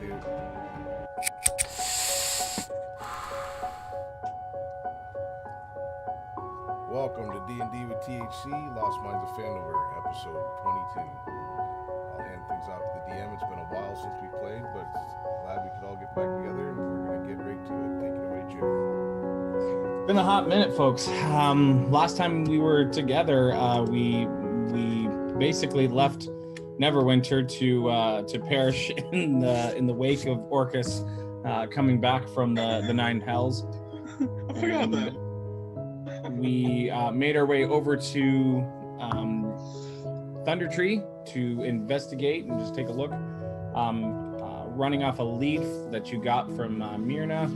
too. Welcome to D&D with THC, Lost Minds of Phandelver, episode 22. I'll hand things off to the DM. It's been a while since we played, but glad we could all get back together, and we're going to get right to it. Take it away, Jared. It's been a hot minute, folks. Last time we were together, we basically left Neverwinter to perish in the wake of Orcus coming back from the Nine Hells. I forgot that. We made our way over to Thunder Tree to investigate and just take a look. Running off a leaf that you got from Myrna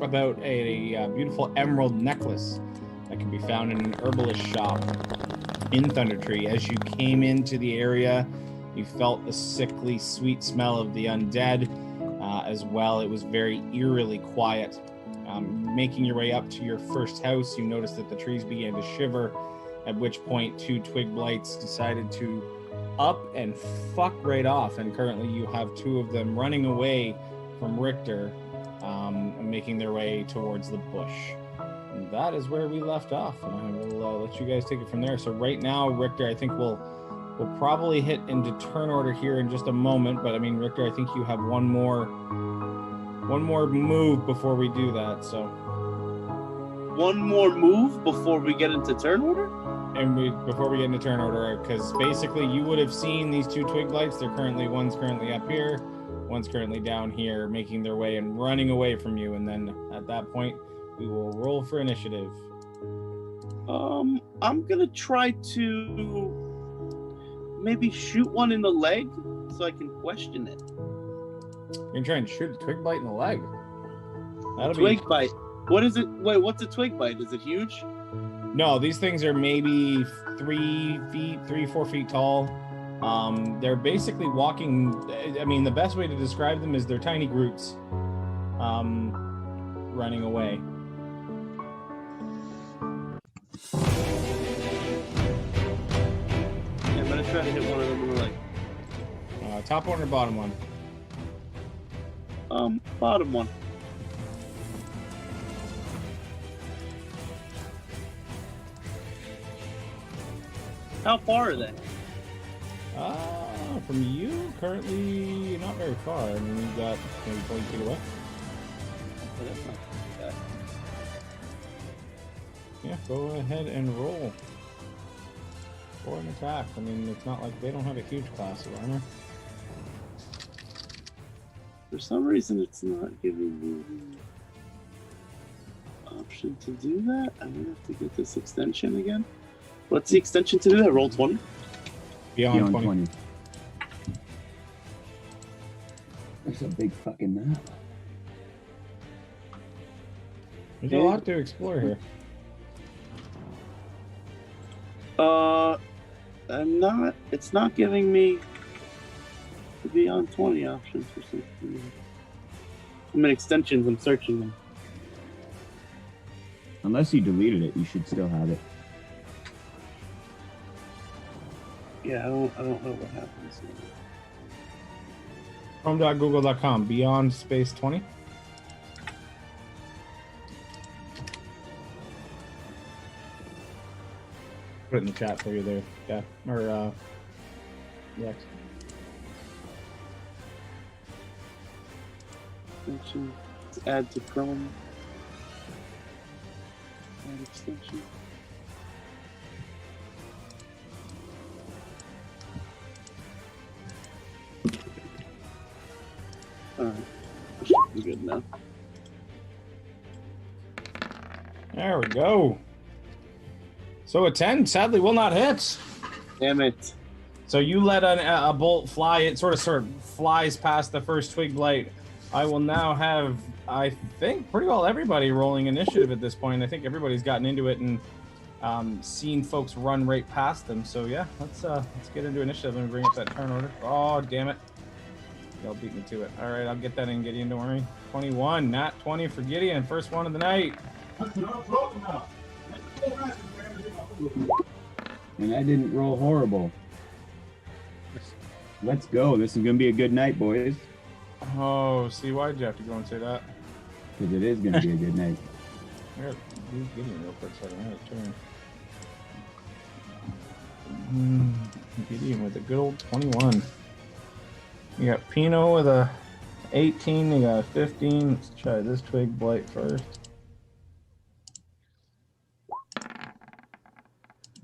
about a beautiful emerald necklace that can be found in an herbalist shop in Thunder Tree. As you came into the area, you felt the sickly sweet smell of the undead as well. It was very eerily quiet. Making your way up to your first house, you noticed that the trees began to shiver, at which point two twig blights decided to up and fuck right off, and currently you have two of them running away from Richter and making their way towards the bush. And that is where we left off, and I will let you guys take it from there. So right now, Richter, I think we'll probably hit into turn order here in just a moment, but I mean, Richter, I think you have one more move before we do that, so. One more move before we get into turn order? And before we get into turn order, because basically you would have seen these two twig lights. One's currently up here, one's currently down here, making their way and running away from you. And then at that point, we will roll for initiative. I'm gonna try to maybe shoot one in the leg so I can question it. You're gonna try and shoot a twig bite in the leg. Twig bite. What is it? Wait, what's a twig bite? Is it huge? No, these things are maybe 4 feet tall. They're basically walking. I mean, the best way to describe them is they're tiny Groots running away. Yeah, I'm gonna try to hit one of them in the leg. Top one or bottom one? Bottom one. How far are they? From you, currently not very far. I mean, you've got maybe 20 feet away. Oh, that's not bad. Yeah, go ahead and roll for an attack. I mean, it's not like they don't have a huge class of armor. For some reason, it's not giving me the option to do that. I'm gonna have to get this extension again. What's the extension to do that? Roll 20? Beyond 20. That's a big fucking map. There's a lot to explore here. It's not giving me the Beyond 20 options for some reason. I'm in extensions, I'm searching them. Unless you deleted it, you should still have it. Yeah, I don't know what happens. Chrome.google.com, beyond space 20. Put it in the chat for you there, yeah. Or, Lex. Extension. Let's add to Chrome. Add extension. Alright. Should be good now. There we go. So a 10 sadly will not hit. Damn it. So you let a bolt fly. It sort of flies past the first twig blight. I will now have, I think, pretty well everybody rolling initiative at this point. I think everybody's gotten into it and seen folks run right past them. So yeah, let's get into initiative. Let me bring up that turn order. Oh, damn it. Y'all beat me to it. All right, I'll get that in, Gideon. Don't worry. 21, nat 20 for Gideon. First one of the night. And I didn't roll horrible. Let's go. This is going to be a good night, boys. Oh, see, why'd you have to go and say that? Because it is going to be a good night. I got lose Gideon real quick so I can have a turn. Gideon with a good old 21. You got Pino with a 18. You got a 15. Let's try this Twig Blight first.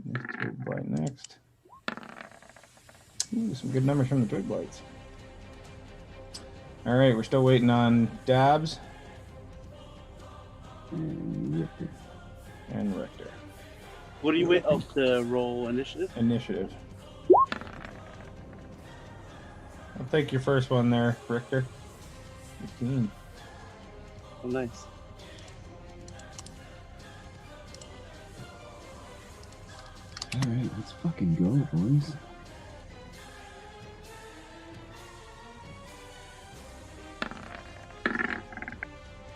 This Twig Blight next. Ooh, some good numbers from the Twig Blights. All right, we're still waiting on Dabs And Richter. and Richter. What do you wait? Oh, to roll initiative? Initiative. I'll take your first one there, Richter. 15. Oh, nice. Alright, let's fucking go, boys.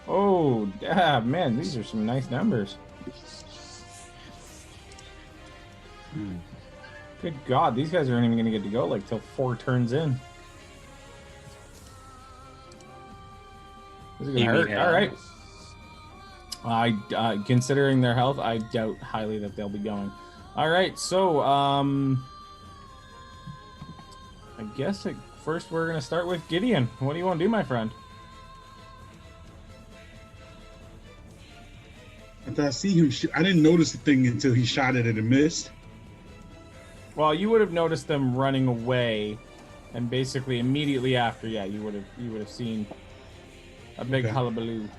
Oh, yeah, man, these are some nice numbers. Good God, these guys aren't even going to get to go like till 4 turns in. This is going to hurt. All right. Considering their health, I doubt highly that they'll be going. All right, so I guess first we're going to start with Gideon. What do you want to do, my friend? After I see him, I didn't notice the thing until he shot it and missed. Well, you would have noticed them running away, and basically immediately after, yeah, you would have seen a big hullabaloo.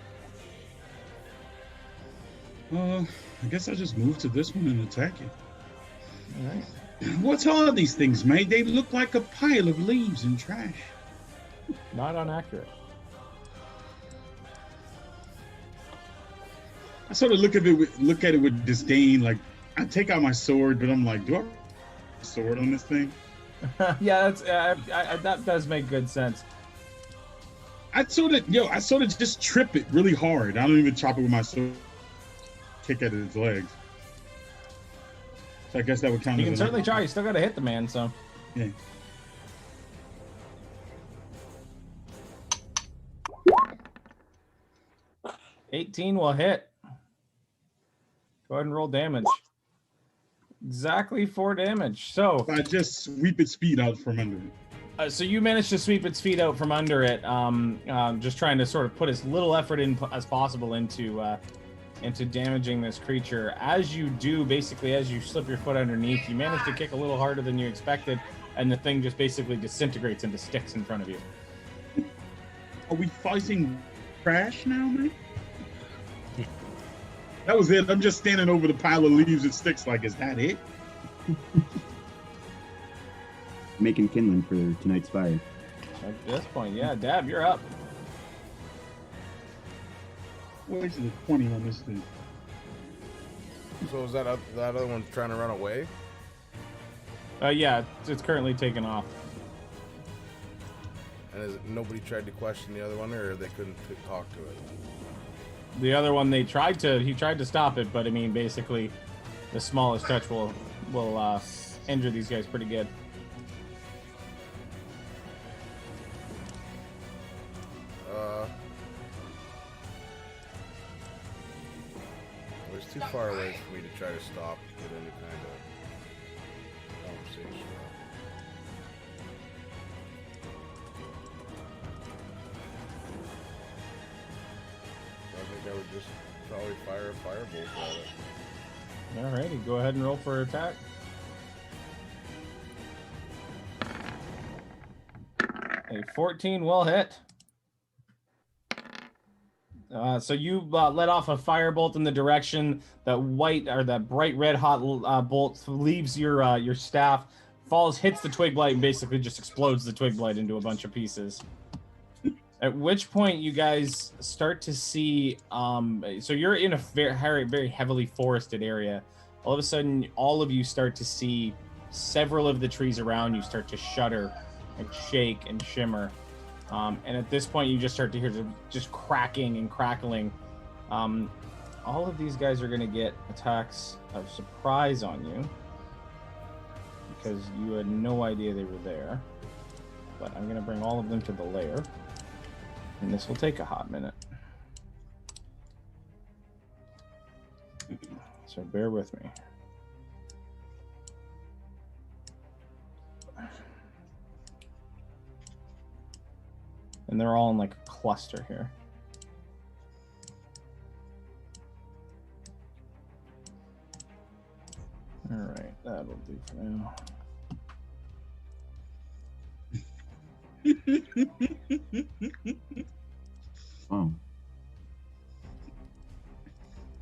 I guess I just move to this one and attack it. All right. What's all these things, mate? They look like a pile of leaves and trash. Not inaccurate. I sort of look at it with disdain. Like, I take out my sword, but I'm like, do I have a sword on this thing? Yeah, that's that does make good sense. I sort of just trip it really hard. I don't even chop it with my sword. Kick at its legs. So I guess that would count. You as can an certainly attack. try. You still got to hit the man, so. Yeah. $18 will hit. Go ahead and roll damage. Exactly 4 damage. So I just sweep its feet out from under it. So you managed to sweep its feet out from under it, just trying to sort of put as little effort in as possible into damaging this creature. As you do, basically, as you slip your foot underneath, you manage to kick a little harder than you expected, and the thing just basically disintegrates into sticks in front of you. Are we fighting trash now, man? That was it. I'm just standing over the pile of leaves and sticks like, is that it? Making kindling for tonight's fire. At this point, yeah. Dab, you're up. Where's the 20 on this thing? So is that other one trying to run away? Yeah, it's currently taken off. And nobody tried to question the other one, or they couldn't talk to it? The other one, he tried to stop it, but I mean, basically, the smallest touch will injure these guys pretty good. It's too far away for me to try to stop to get any kind of conversation. I think I would just probably fire a firebolt at it. Alrighty, go ahead and roll for attack. A 14 will hit. So you let off a firebolt in the direction that white or that bright red hot bolt leaves your staff, falls, hits the twig blight, and basically just explodes the twig blight into a bunch of pieces. At which point you guys start to see, so you're in a very, very heavily forested area. All of a sudden, all of you start to see several of the trees around you start to shudder and shake and shimmer. And at this point, you just start to hear just cracking and crackling. All of these guys are going to get attacks of surprise on you because you had no idea they were there. But I'm going to bring all of them to the lair. And this will take a hot minute. So bear with me. And they're all in like a cluster here. All right, that'll do for now. Oh.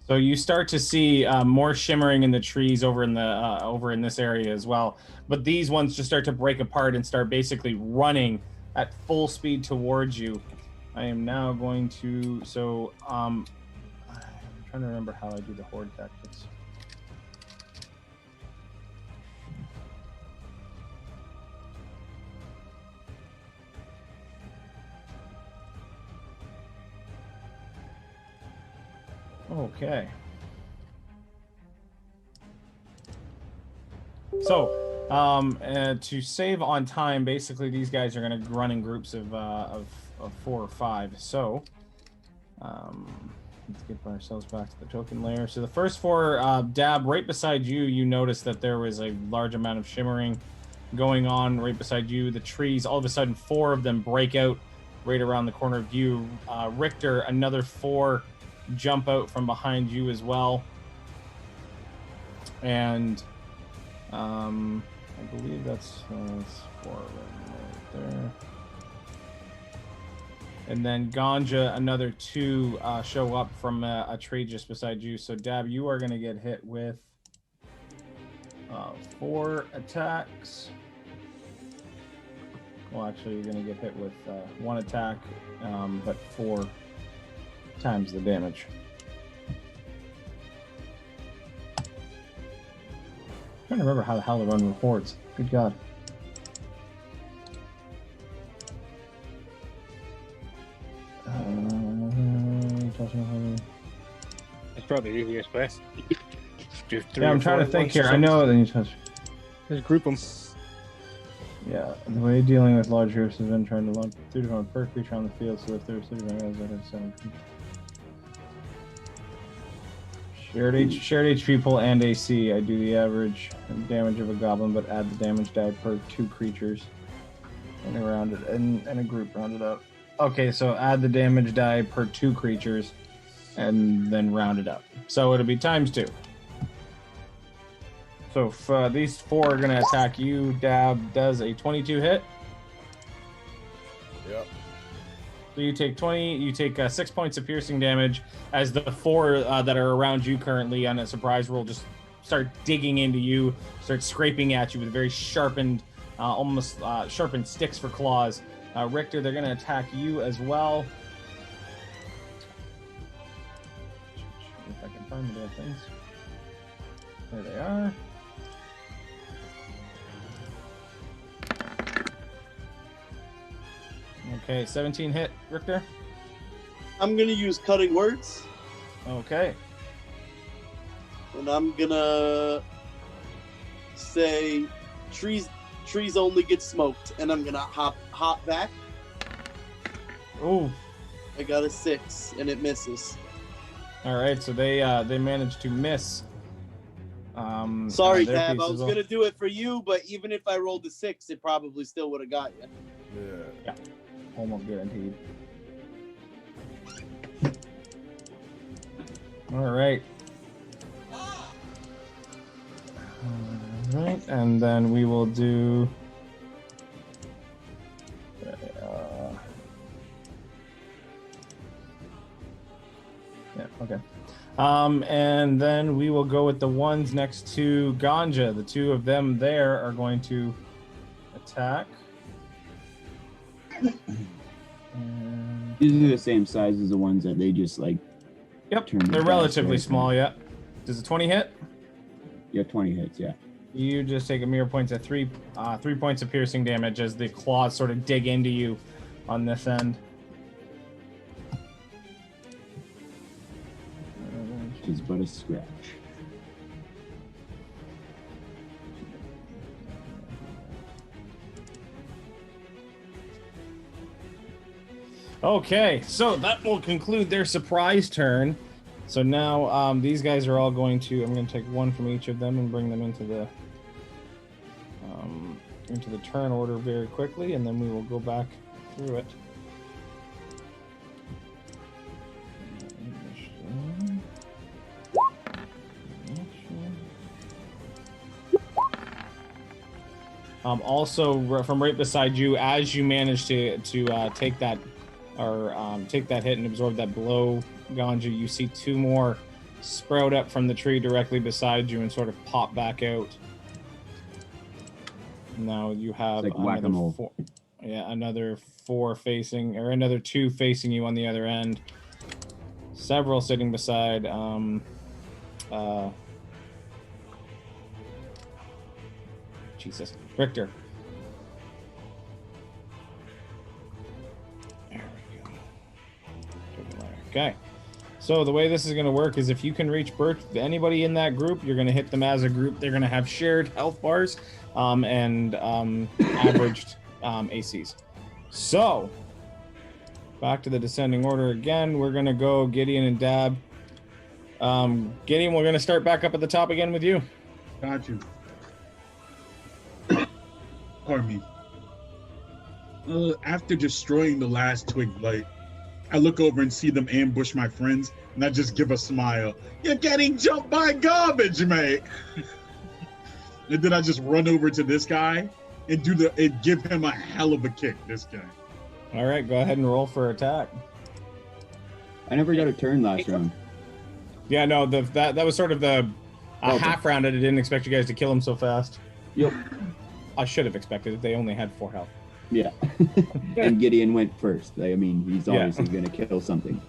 So you start to see more shimmering in the trees over in this area as well. But these ones just start to break apart and start basically running at full speed towards you. I am now going to I'm trying to remember how I do the horde tactics. Okay. So, to save on time, basically these guys are going to run in groups of 4 or 5. So, let's get ourselves back to the token layer. So the first 4, Dab, right beside you, you notice that there was a large amount of shimmering going on right beside you. The trees, all of a sudden, 4 of them break out right around the corner of you. Richter, another 4 jump out from behind you as well. And I believe that's 4 of them right there. And then Ganja, another 2 show up from a tree just beside you. So Dab, you are going to get hit with 4 attacks. Well, actually, you're going to get hit with 1 attack, but 4 times the damage. I'm trying to remember how the hell to run reports. Good God. It's probably the easiest place. Do 3 Yeah, I'm or trying 4 to think at here. once or I know something. that you touch. Just group them. Yeah, the way dealing with large heroes has been trying to launch 2 different per creature on the field, so if there's 3 different guys that have 7 creatures. Shared HP pool and AC. I do the average damage of a goblin, but add the damage die per 2 creatures. And a group rounded up. Okay, so add the damage die per 2 creatures, and then round it up. So it'll be times 2. So if, these 4 are going to attack you, Dab does a 22 hit. Yep. So you take 20. You take 6 points of piercing damage as the 4 that are around you currently on a surprise roll just start digging into you, start scraping at you with very sharpened, almost sharpened sticks for claws. Richter, they're going to attack you as well. If I can find the things. There they are. Okay, 17 hit, Richter. I'm gonna use cutting words, Okay. and I'm gonna say trees only get smoked, and I'm gonna hop back. Ooh. I got a 6, and it misses. All right, so they managed to miss. Sorry, their Tab. piece I as was well. gonna do it for you, but even if I rolled a 6, it probably still would have got you. Yeah. Almost guaranteed. All right. All right, and then we will do. Yeah. Okay. And then we will go with the ones next to Ganja. The 2 of them there are going to attack. And... These are the same size as the ones that they just like. Yep, Turn the they're dice, relatively right? small. Yeah. Does a 20 hit? Yeah, 20 hits. Yeah. You just take a mirror points at 3 points of piercing damage as the claws sort of dig into you on this end. Which is but a scratch. Okay, so that will conclude their surprise turn. So now these guys are all going to. I'm going to take one from each of them and bring them into the turn order very quickly, and then we will go back through it. Also, from right beside you, as you manage to take that take that hit and absorb that blow, Ganja, you see two more sprout up from the tree directly beside you and sort of pop back out. Now you have It's like whack-a-mole. another another two facing you on the other end. Several sitting beside Jesus. Richter. There we go. Okay. So the way this is going to work is if you can reach anybody in that group, you're going to hit them as a group. They're going to have shared health bars and averaged ACs. So back to the descending order again. We're going to go Gideon and Dab. Gideon, we're going to start back up at the top again with you. Got you. Pardon me. After destroying the last twig blight, I look over and see them ambush my friends, and I just give a smile. You're getting jumped by garbage, mate. And then I just run over to this guy and give him a hell of a kick. This guy. All right, go ahead and roll for attack. I never got a turn last round. Yeah, no, that was sort of the Okay. half round. I didn't expect you guys to kill him so fast. Yep. I should have expected it. They only had 4 health. Yeah. And Gideon went first. I mean, he's obviously going to kill something.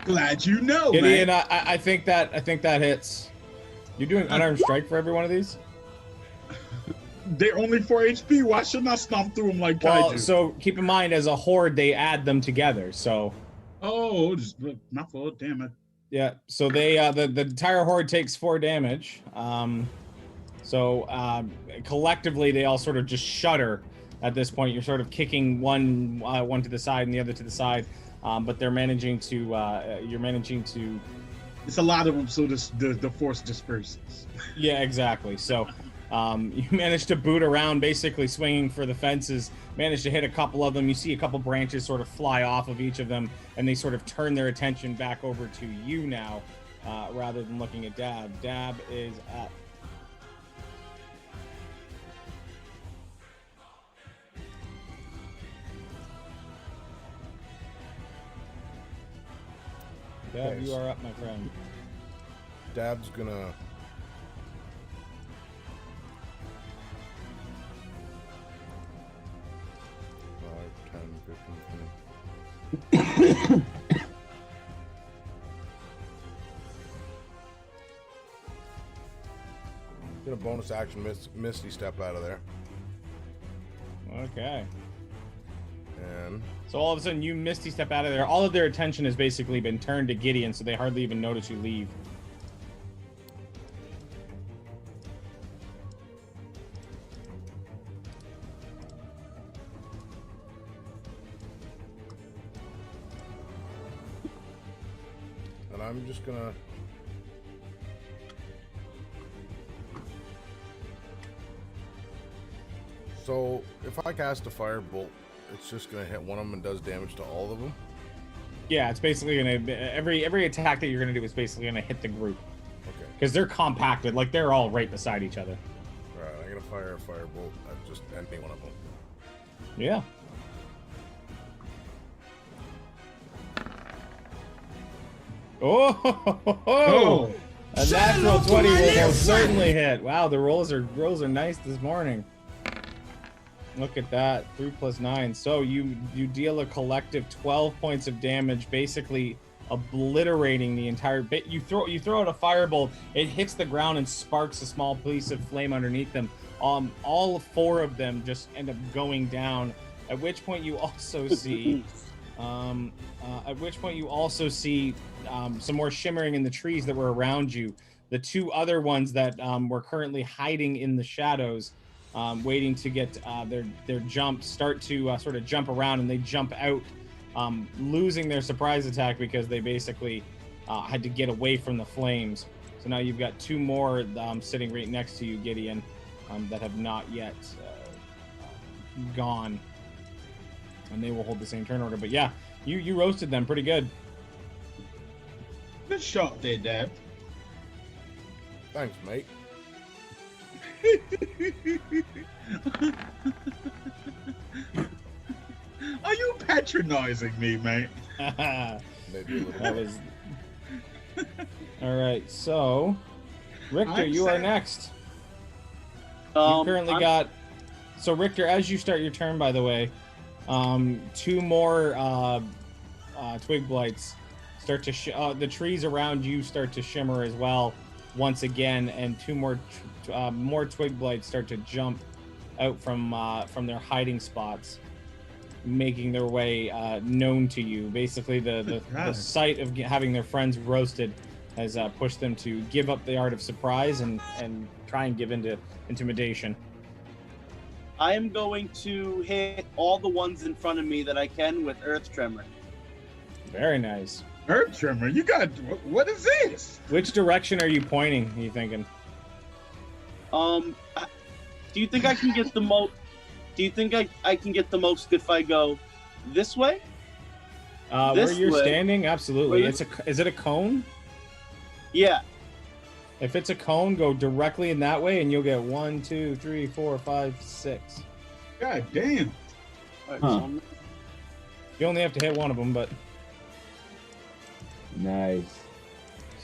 Glad you know, Gideon, man. I think that hits. You're doing unarmed strike for every one of these? They're only 4 HP. Why shouldn't I stomp through them like Well, kaiju? so keep in mind, as a horde, they add them together. So Oh, just my fault. Damn it. yeah, so they the entire horde takes 4 damage. Collectively, they all sort of just shudder at this point. You're sort of kicking one to the side and the other to the side, but they're managing to. You're managing to. It's a lot of them, so the force disperses. Yeah, exactly. So, you manage to boot around, basically swinging for the fences. Manage to hit a couple of them. You see a couple branches sort of fly off of each of them, and they sort of turn their attention back over to you now, rather than looking at Dab. Dab is up. Dab, Okay. you are up, my friend. Dab's gonna. Five, 10, 15, 20. Get a bonus action Misty Step out of there. Okay. And So all of a sudden, you Misty Step out of there. All of their attention has basically been turned to Gideon, so they hardly even notice you leave. and I'm just gonna. So if I cast a firebolt, it's just gonna hit one of them and does damage to all of them. Yeah, it's basically gonna every attack that you're gonna do is basically gonna hit the group Okay. because they're compacted, like they're all right beside each other. All right, I'm gonna fire a firebolt at just any one of them. Yeah. Oh, a natural 20 will most certainly hit. Wow, the rolls are nice this morning. Look at that, 3 + 9. So you deal a collective 12 points of damage, basically obliterating the entire bit. You throw out a firebolt, it hits the ground and sparks a small piece of flame underneath them. All 4 of them just end up going down. At which point you also see, some more shimmering in the trees that were around you. The 2 other ones that were currently hiding in the shadows, waiting to get their jump, start to sort of jump around, and they jump out losing their surprise attack because they basically had to get away from the flames. So now you've got 2 more sitting right next to you, Gideon, that have not yet gone. And they will hold the same turn order. But yeah, you roasted them pretty good. Good shot there, Dad. Thanks, mate. Are you patronizing me, mate? Maybe a little That bit. was... All right, so Richter, I'm you are set. next. You currently I'm- got. So Richter, as you start your turn, by the way, 2 more twig blights start to the trees around you start to shimmer as well once again, and 2 more more twig blights start to jump out from their hiding spots, making their way known to you. Basically, the God. sight of having their friends roasted has pushed them to give up the art of surprise and try and give into intimidation. I am going to hit all the ones in front of me that I can with Earth Tremor. Very nice. Earth Tremor, you got what is this? Which direction are you pointing? Are you thinking? Do you think I can get the most? Do you think I can get the most if I go this way? Where This you're way. standing, absolutely. Where Is it a cone? Yeah. If it's a cone, go directly in that way, and you'll get 1, 2, 3, 4, 5, 6. God damn. All right, Huh. so I'm- You only have to hit one of them, but Nice.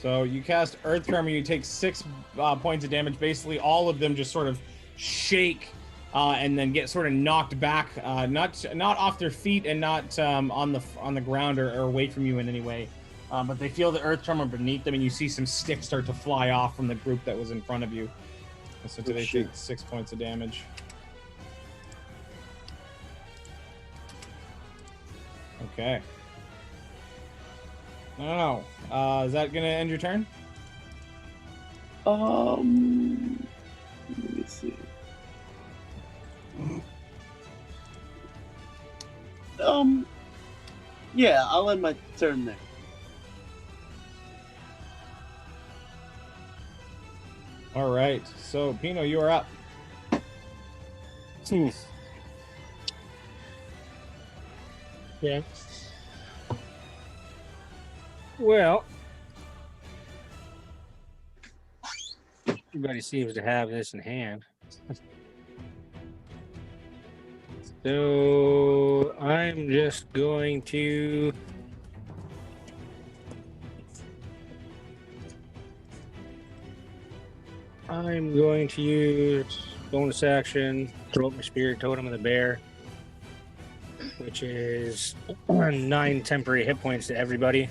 so you cast Earth Tremor. You take 6 points of damage. Basically, all of them just sort of shake and then get sort of knocked back, not off their feet and not on the ground or away from you in any way. But they feel the Earth Tremor beneath them, and you see some sticks start to fly off from the group that was in front of you. And so they shit. take 6 points of damage. Okay. Oh, is that gonna end your turn? let me see. Yeah, I'll end my turn there. All right. So Pino, you are up. Yeah. Well, everybody seems to have this in hand. So I'm just going to use bonus action, throw up my spirit totem of the bear, which is 9 temporary hit points to everybody,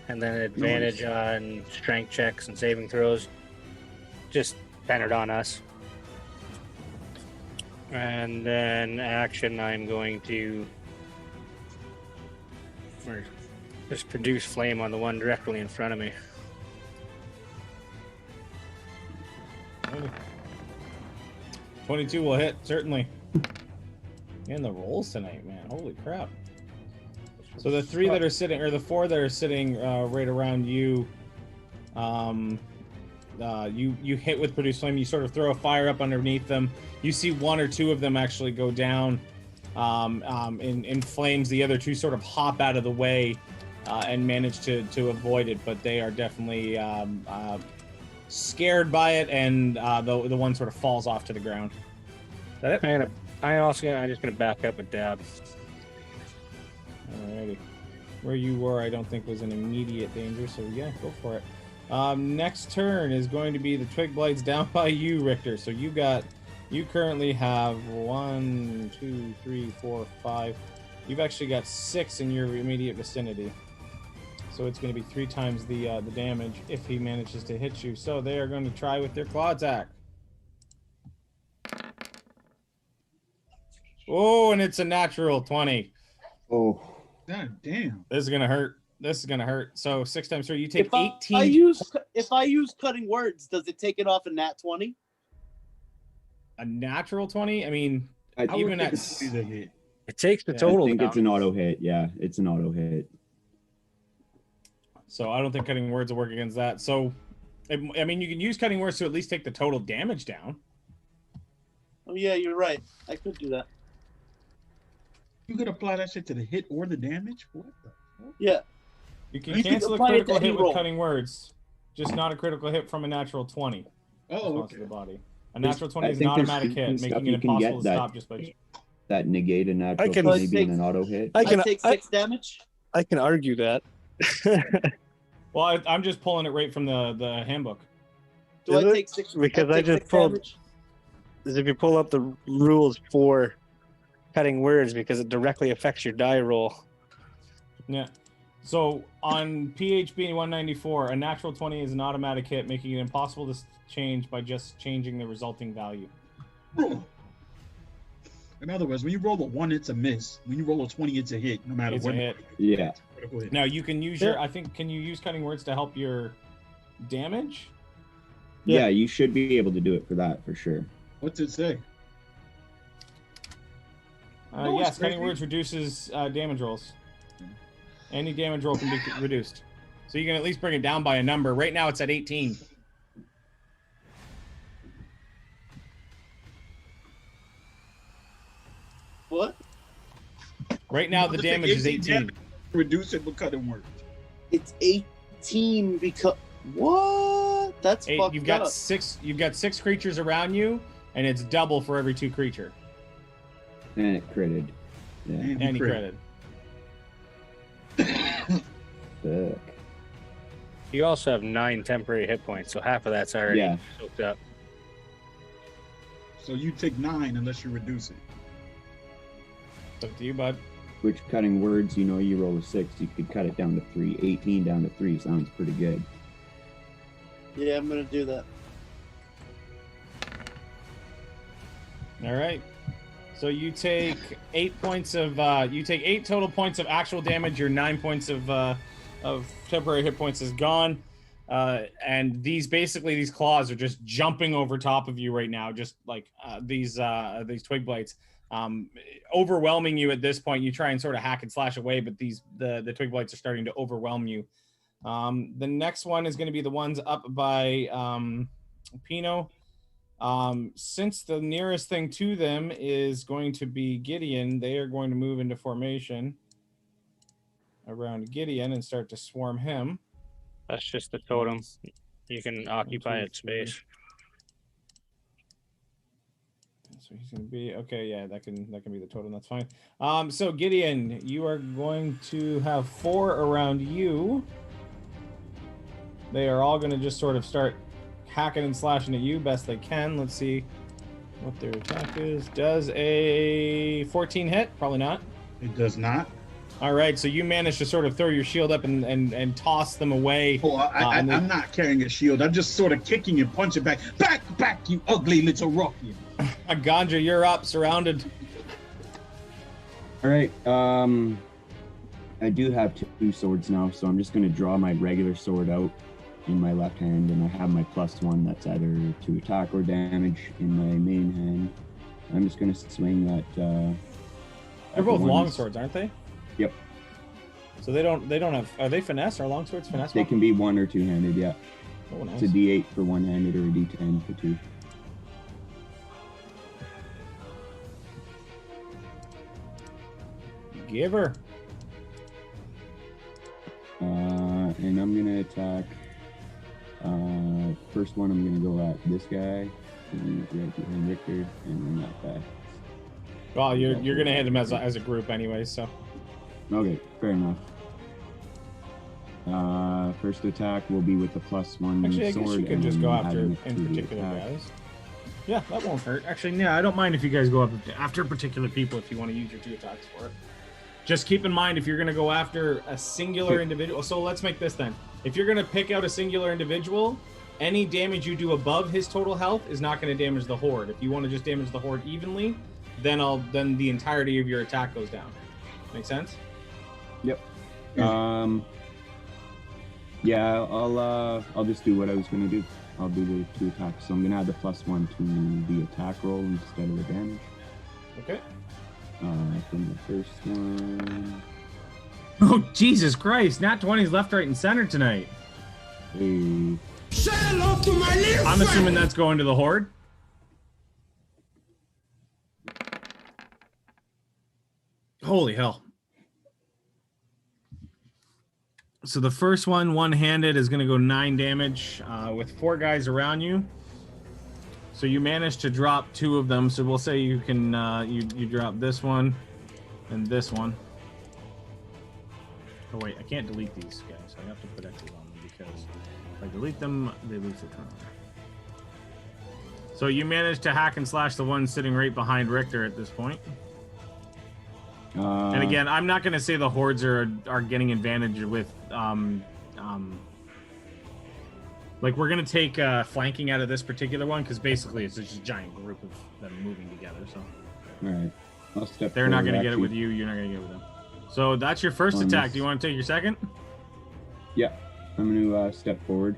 and then advantage on strength checks and saving throws. Just centered on us. And then action, I'm going to just produce flame on the one directly in front of me. 22 will hit, certainly. And the rolls tonight, man. Holy crap. So the 3 that are sitting, or the 4 that are sitting right around you, you hit with Produce Flame. You sort of throw a fire up underneath them. You see 1 or 2 of them actually go down in flames. The other 2 sort of hop out of the way and manage to avoid it, but they are definitely scared by it, and the one sort of falls off to the ground. Is that it? I'm just gonna back up and dab. Alrighty. Where you were, I don't think was in immediate danger, so yeah, go for it. Next turn is going to be the Twig Blights down by you, Richter. So you currently have 1, 2, 3, 4, 5. You've actually got 6 in your immediate vicinity. So it's going to be 3 times the damage if he manages to hit you. So they are going to try with their claw attack. Oh, and it's a natural 20. Oh, God damn. This is going to hurt. This is going to hurt. So 6 times 3, you take If I 18. if I use cutting words, does it take it off a nat 20? A natural 20? I mean, I even would at think it's a hit. It takes the Yeah, I total I think down. it's an auto hit. Yeah, it's an auto hit. So I don't think cutting words will work against that. So, I mean, you can use cutting words to at least take the total damage down. Oh yeah, you're right. I could do that. You could apply that shit to the hit or the damage. What the fuck? Yeah. You can You can cancel a apply it to critical any hit with roll. cutting words, just not a critical hit from a natural 20. Oh, Response okay. to the body. A natural 20 I is an think there's automatic some hit, stuff making you it can get impossible to stop just by. That negate a natural can- 20 being an auto hit. I I can take 6 damage. I can argue that. Well, I'm just pulling it right from the handbook. Do Is I it? take 6? Because I take just 6 pulled- damage? Is if you pull up the rules for cutting words because it directly affects your die roll. Yeah. So on PHB 194, a natural 20 is an automatic hit, making it impossible to change by just changing the resulting value. In other words, when you roll a 1, it's a miss. When you roll a 20, it's a hit, no matter It's a what. hit. Yeah. Critical hit. Now you can use your. I think. Can you use cutting words to help your damage? Yeah. Yeah, you should be able to do it for that for sure. What's it say? No, it's Yes, cutting crazy. words reduces damage rolls. Any damage roll can be reduced. So you can at least bring it down by a number. Right now it's at 18. What? Right now the Just take damage is 18. damage, reduce it with cutting words. It's 18 because what? That's fucked You've got up. 6. You've got 6 creatures around you, and it's double for every 2 creature. And it critted. Yeah. And Any crit. credit. Fuck. You also have 9 temporary hit points, so half of that's already Yeah. soaked up. So you take 9 unless you reduce it. It's up to you, bud. Which cutting words, you roll a 6, you could cut it down to 3. 18 down to 3 sounds pretty good. Yeah, I'm gonna do that. All right. So you take 8 points of you take 8 total points of actual damage. Your 9 points of temporary hit points is gone. And these claws are just jumping over top of you right now, just like these twig blights, overwhelming you at this point. You try and sort of hack and slash away, but the twig blights are starting to overwhelm you. The next one is going to be the ones up by Pino. Since the nearest thing to them is going to be Gideon, they are going to move into formation around Gideon and start to swarm him. That's just the totem. You can occupy its space. So he's going to be okay. Yeah, that can be the totem. That's fine. So Gideon, you are going to have 4 around you. They are all going to just sort of start hacking and slashing at you best they can. Let's see what their attack is. Does a 14 hit? Probably not. It does not. All right, so you manage to sort of throw your shield up and toss them away. Oh, and then- I'm not carrying a shield. I'm just sort of kicking and punching back. Back, you ugly little ruffian. Ganja, you're up, surrounded. All right. I do have 2 swords now, so I'm just going to draw my regular sword out in my left hand, and I have my +1 that's either to attack or damage in my main hand. I'm just going to swing that. They're both long swords, aren't they? Yep. So they don't have. Are they finesse? Are long swords finesse? They can be 1 or 2-handed. Yeah. Oh, nice. It's a D8 for 1-handed or a D10 for 2. Give her. And I'm gonna attack. First one, I'm gonna go at this guy, and right behind Victor, and then that guy. Well, you're gonna hit him as a group anyway, so. Okay, fair enough. First attack will be with the +1 Actually, I sword. guess you could and just then go after adding it in to the particular attack. guys. Yeah, that won't hurt. Actually, yeah, I don't mind if you guys go after particular people if you want to use your 2 attacks for it. Just keep in mind if you're going to go after a singular individual. So let's make this then. If you're going to pick out a singular individual, any damage you do above his total health is not going to damage the horde. If you want to just damage the horde evenly, then the entirety of your attack goes down. Make sense? Yep. Yeah, I'll just do what I was gonna do. I'll do the 2 attacks. So I'm gonna add the +1 to the attack roll instead of the damage. Okay. From the first one. Oh, Jesus Christ. Nat 20's left, right, and center tonight. Hey. Say hello to my little I'm assuming that's going to the Horde. Holy hell. So the first one, one-handed, is going to go 9 damage with 4 guys around you. So you managed to drop 2 of them. So we'll say you can you drop this one and this one. Oh wait, I can't delete these guys. I have to put X's on them because if I delete them, they lose their turn. So you managed to hack and slash the one sitting right behind Richter at this point. And again, I'm not going to say the hordes are getting advantage with like we're going to take flanking out of this particular one because basically it's just a giant group of them moving together. So All right. I'll step they're not going to get it actually. with you. You're not going to get it with them. So that's your first On attack. this. Do you want to take your second? Yeah. I'm going to step forward.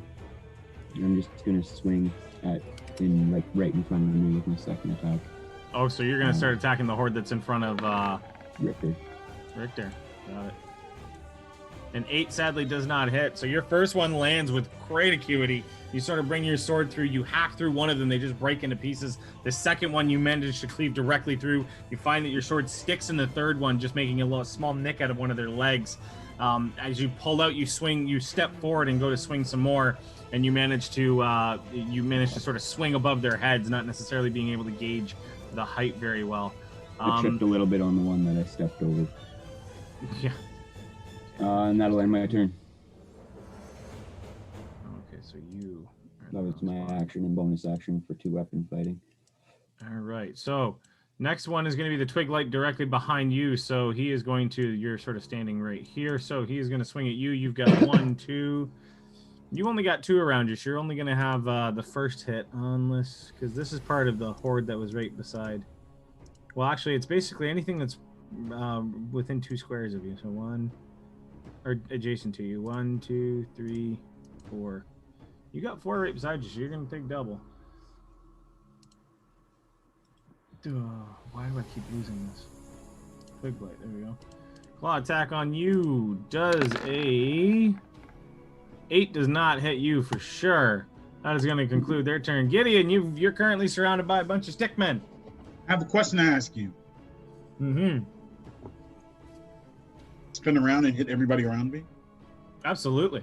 And I'm just going to swing in like right in front of me with my second attack. Oh, so you're going to start attacking the horde that's in front of Richter. Richter. Got it. An 8 sadly does not hit. So your first one lands with great acuity. You sort of bring your sword through. You hack through one of them. They just break into pieces. The second one you manage to cleave directly through. You find that your sword sticks in the third one, just making a little small nick out of one of their legs. As you pull out, you swing. You step forward and go to swing some more, and you manage to sort of swing above their heads, not necessarily being able to gauge the height very well. I tripped a little bit on the one that I stepped over. Yeah. And that'll end my turn. Okay, so you. That was my action and bonus action for 2 weapon fighting. All right. So next one is going to be the twig light directly behind you. So he is going to. You're sort of standing right here. So he is going to swing at you. You've got 1, 2. You only got 2 around you. So you're only going to have the first hit on this because this is part of the horde that was right beside. Well, actually, it's basically anything that's within 2 squares of you. So 1. Or adjacent to you. 1, 2, 3, 4. You got 4 right beside you, so you're gonna take double. Why do I keep losing this? Twig blade, there we go. Claw attack on you does a 8 does not hit you for sure. That is gonna conclude their turn. Gideon, you're currently surrounded by a bunch of stickmen. I have a question to ask you. Mm-hmm. Spin around and hit everybody around me? Absolutely.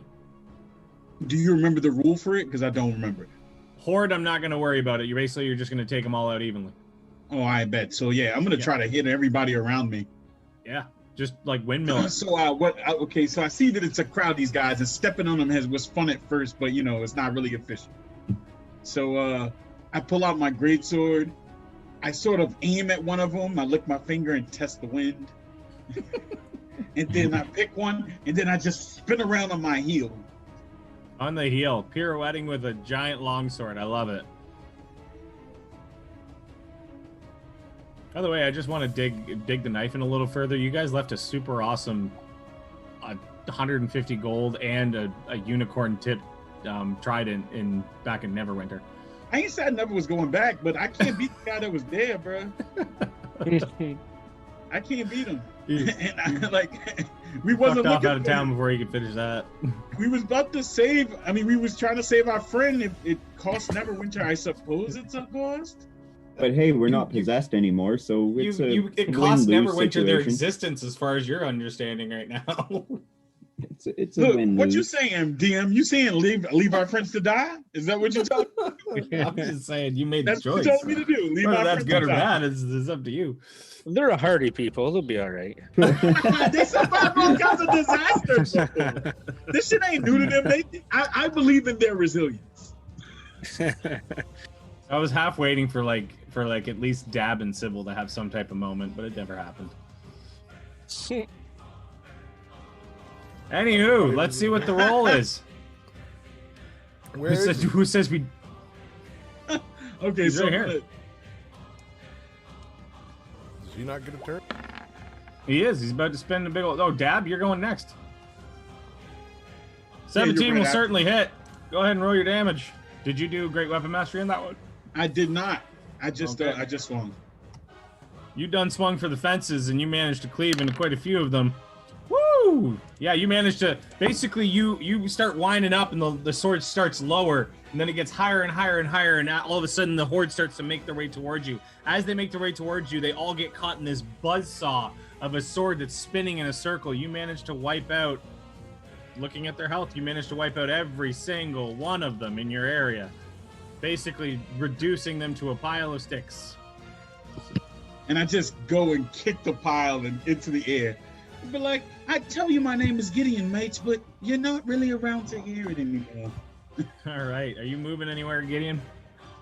Do you remember the rule for it? Because I don't remember it. Horde, I'm not gonna worry about it. You're just gonna take them all out evenly. Oh, I bet. So yeah, I'm gonna try to hit everybody around me. Yeah, just like windmill. So okay, so I see that it's a crowd, these guys, and stepping on them was fun at first, but it's not really efficient. So I pull out my greatsword. I sort of aim at one of them. I lick my finger and test the wind. And then I pick one, and then I just spin around on my heel. On the heel, pirouetting with a giant longsword. I love it. By the way, I just want to dig the knife in a little further. You guys left a super awesome 150 gold and a unicorn tip trident back in Neverwinter. I ain't said I never was going back, but I can't beat the guy that was there, bro. I can't beat him. And we wasn't fucked off looking out of for town him. before he could finish that. We was about to save. I mean, we was trying to save our friend. If it cost Neverwinter, I suppose it's a cost. But hey, we're not possessed anymore, so it's It costs Neverwinter their existence, as far as your understanding right now. It's a Look, win-lose. what you saying, DM? You saying leave our friends to die? Is that what you telling me? I'm just saying, you made That's the what choice. you telling me to do. Leave Whether our that's friends good to or die. bad is up to you. They're a hardy people. They'll be all right. They survived all kinds of disasters before. This shit ain't new to them. I believe in their resilience. I was half waiting for at least Dab and Sybil to have some type of moment, but it never happened. Anywho, let's see what the roll is. Who says we? Okay, He's so right here. Does he not get a turn? He is. He's about to spend a big old. Oh, Dab, you're going next. Yeah, you're 17 will right. certainly hit. Go ahead and roll your damage. Did you do Great Weapon Mastery in that one? I did not. I just Okay. I just swung. You done swung for the fences, and you managed to cleave into quite a few of them. Woo! Yeah, you managed to. Basically, you start winding up, and the sword starts lower, and then it gets higher and higher and higher, and all of a sudden, the horde starts to make their way towards you. As they make their way towards you, they all get caught in this buzzsaw of a sword that's spinning in a circle. You manage to wipe out. Looking at their health, you managed to wipe out every single one of them in your area, basically reducing them to a pile of sticks. And I just go and kick the pile and into the air. But like, I tell you my name is Gideon, mates, but you're not really around to hear it anymore. All right, are you moving anywhere, Gideon?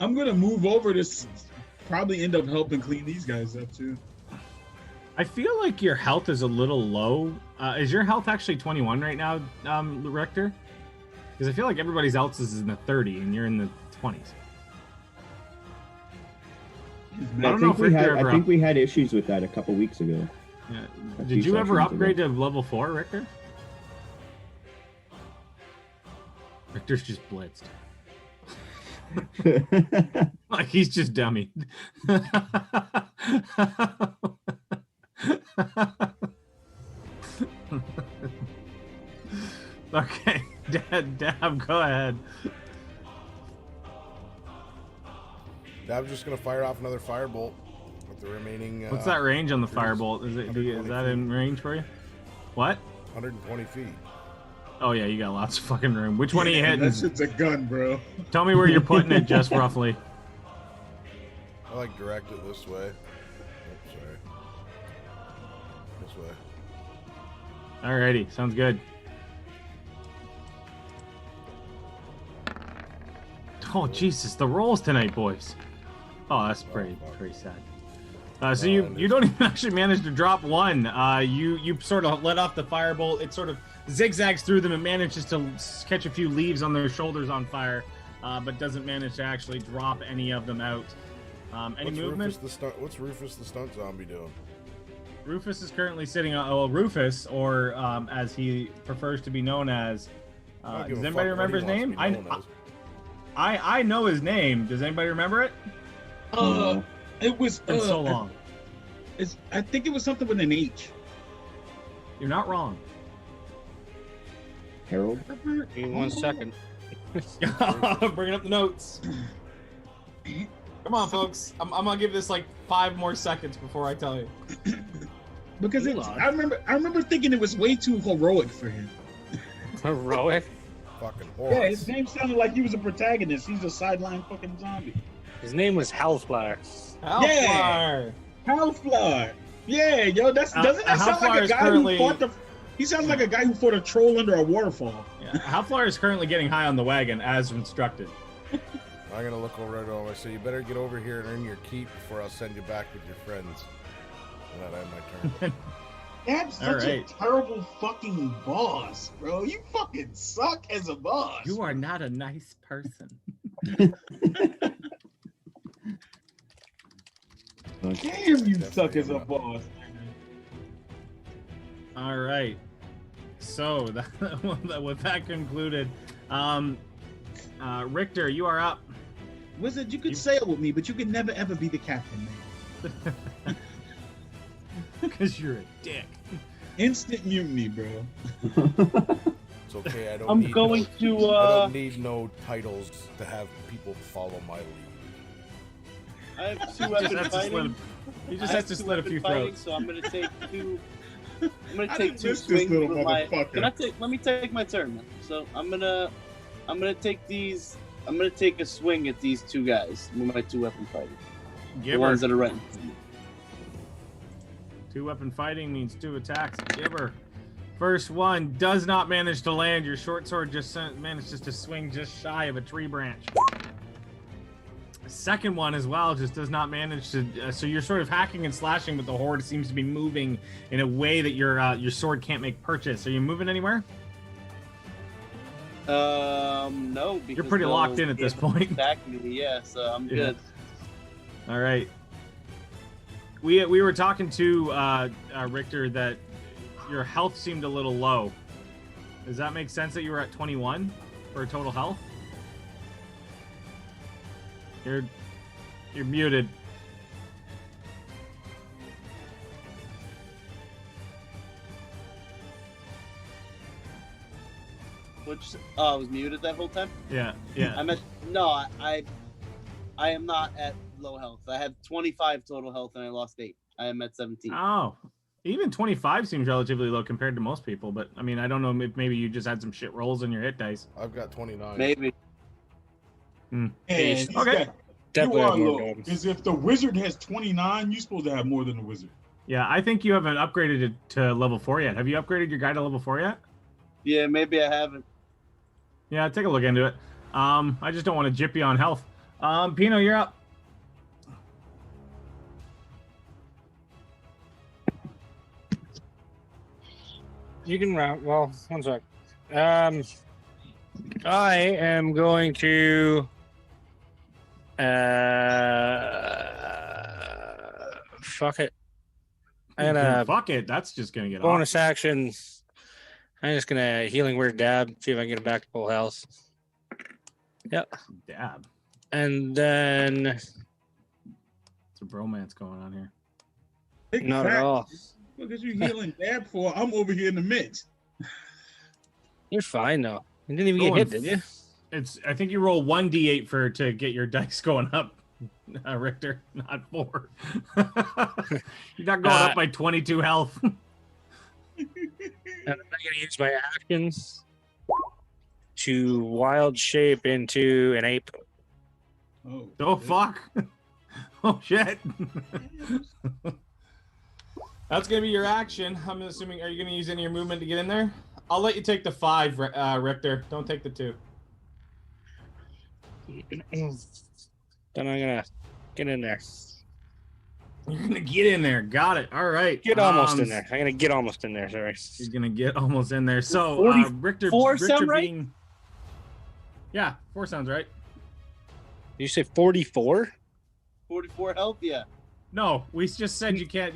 I'm gonna move over to probably end up helping clean these guys up too. I feel like your health is a little low. Is your health actually 21 right now, Rector? Because I feel like everybody's else is in the 30 and you're in the 20s. I think we had issues with that a couple weeks ago. Yeah. Did you ever upgrade to level 4, Richter? Richter's just blitzed. Like he's just dummy. Okay, Dab, go ahead. Dab's just gonna fire off another firebolt with the remaining. What's that range on the firebolt? Is that in range for you? What? 120 feet. Oh yeah, you got lots of fucking room. Which one are you hitting? That shit's a gun, bro. Tell me where you're putting it, just roughly. I like direct it this way. Oops, sorry. This way. Alrighty, sounds good. Oh Jesus, the rolls tonight, boys. Oh, that's pretty sad. So you don't even actually manage to drop one. You sort of let off the firebolt. It sort of zigzags through them and manages to catch a few leaves on their shoulders on fire, but doesn't manage to actually drop any of them out. Any movement? What's Rufus the stunt zombie doing? Rufus is currently sitting on Rufus, or as he prefers to be known as. Does anybody remember his name? I know his name. Does anybody remember it? It was It's been so long. I think it was something with an H. You're not wrong. Harold? Give me 1 second. Bringing up the notes. Come on, folks. I'm gonna give this like 5 more seconds before I tell you. Because I remember thinking it was way too heroic for him. Heroic? Fucking horse. Yeah, his name sounded like he was a protagonist. He's a sideline fucking zombie. His name was Hellflower. Hellflower. Hellflower. Yeah, yo, doesn't that sound like a guy who fought the? He sounds like a guy who fought a troll under a waterfall. Yeah, Hellflower is currently getting high on the wagon as instructed. I'm gonna look over at him. I say, you better get over here and earn your keep before I'll send you back with your friends. And then I have my turn. That's such a terrible fucking boss, bro. You fucking suck as a boss. You are not a nice person. Damn, you suck as a boss. All right. So with that concluded, Richter, you are up. Wizard, you could sail with me, but you could never ever be the captain, man. Because you're a dick. Instant mutiny, bro. It's okay. I don't. I'm need going no, to. I don't need no titles to have people follow my lead. I have 2 weapon fighting. He just has to slit a few throats. So I'm gonna take 2. I'm gonna I take didn't 2 miss this swings little with my. motherfucker. Let me take my turn. Then. So I'm gonna take these. I'm gonna take a swing at these 2 guys with my 2 weapon fighting. The ones that are right in front of me. 2 weapon fighting means 2 attacks. Gibber. First one does not manage to land. Your short sword just manages to swing just shy of a tree branch. The second one as well just does not manage to. So you're sort of hacking and slashing, but the horde seems to be moving in a way that your sword can't make purchase. Are you moving anywhere? No. Because You're pretty locked in at this point. Attack me, yeah. So I'm good. All right. We were talking to Richter that your health seemed a little low. Does that make sense that you were at 21 for total health? You're muted. I was muted that whole time. Yeah, yeah. I am not at low health. I have 25 total health and I lost 8. I am at 17. Oh, even 25 seems relatively low compared to most people. But I mean, I don't know if maybe you just had some shit rolls in your hit dice. I've got 29. Maybe. And Okay. you Definitely are have more low. gold. Because if the wizard has 29, you're supposed to have more than the wizard. Yeah, I think you haven't upgraded it to level 4 yet. Have you upgraded your guy to level 4 yet? Yeah, maybe I haven't. Yeah, take a look into it. I just don't want to jip you on health. Pino, you're up. You can round. Well, one sec. I am going to. Fuck it. I'm gonna Fuck it. That's just gonna get bonus off. action. I'm just gonna healing word dab. See if I can get it back to full health. Yep. Dab. And then It's a bromance going on here. Big not at fact. all. What is you healing dab for? I'm over here in the midst. You're fine though. You didn't even get hit, did you? I think you roll 1d8 to get your dice going up, Richter, not 4. You're not going up by 22 health. And I'm gonna use my actions to wild shape into an ape. Oh, Oh fuck! Oh shit! That's gonna be your action. I'm assuming. Are you gonna use any of your movement to get in there? I'll let you take the 5, Richter. Don't take the 2. Then I'm gonna get in there. You're gonna get in there. Got it. All right. Get almost in there. I'm gonna get almost in there. Sorry. You're gonna get almost in there. So 44 Richter sound right? being. Yeah, 4 sounds right. Did you say 44? 44 health, yeah. No, we just said you can't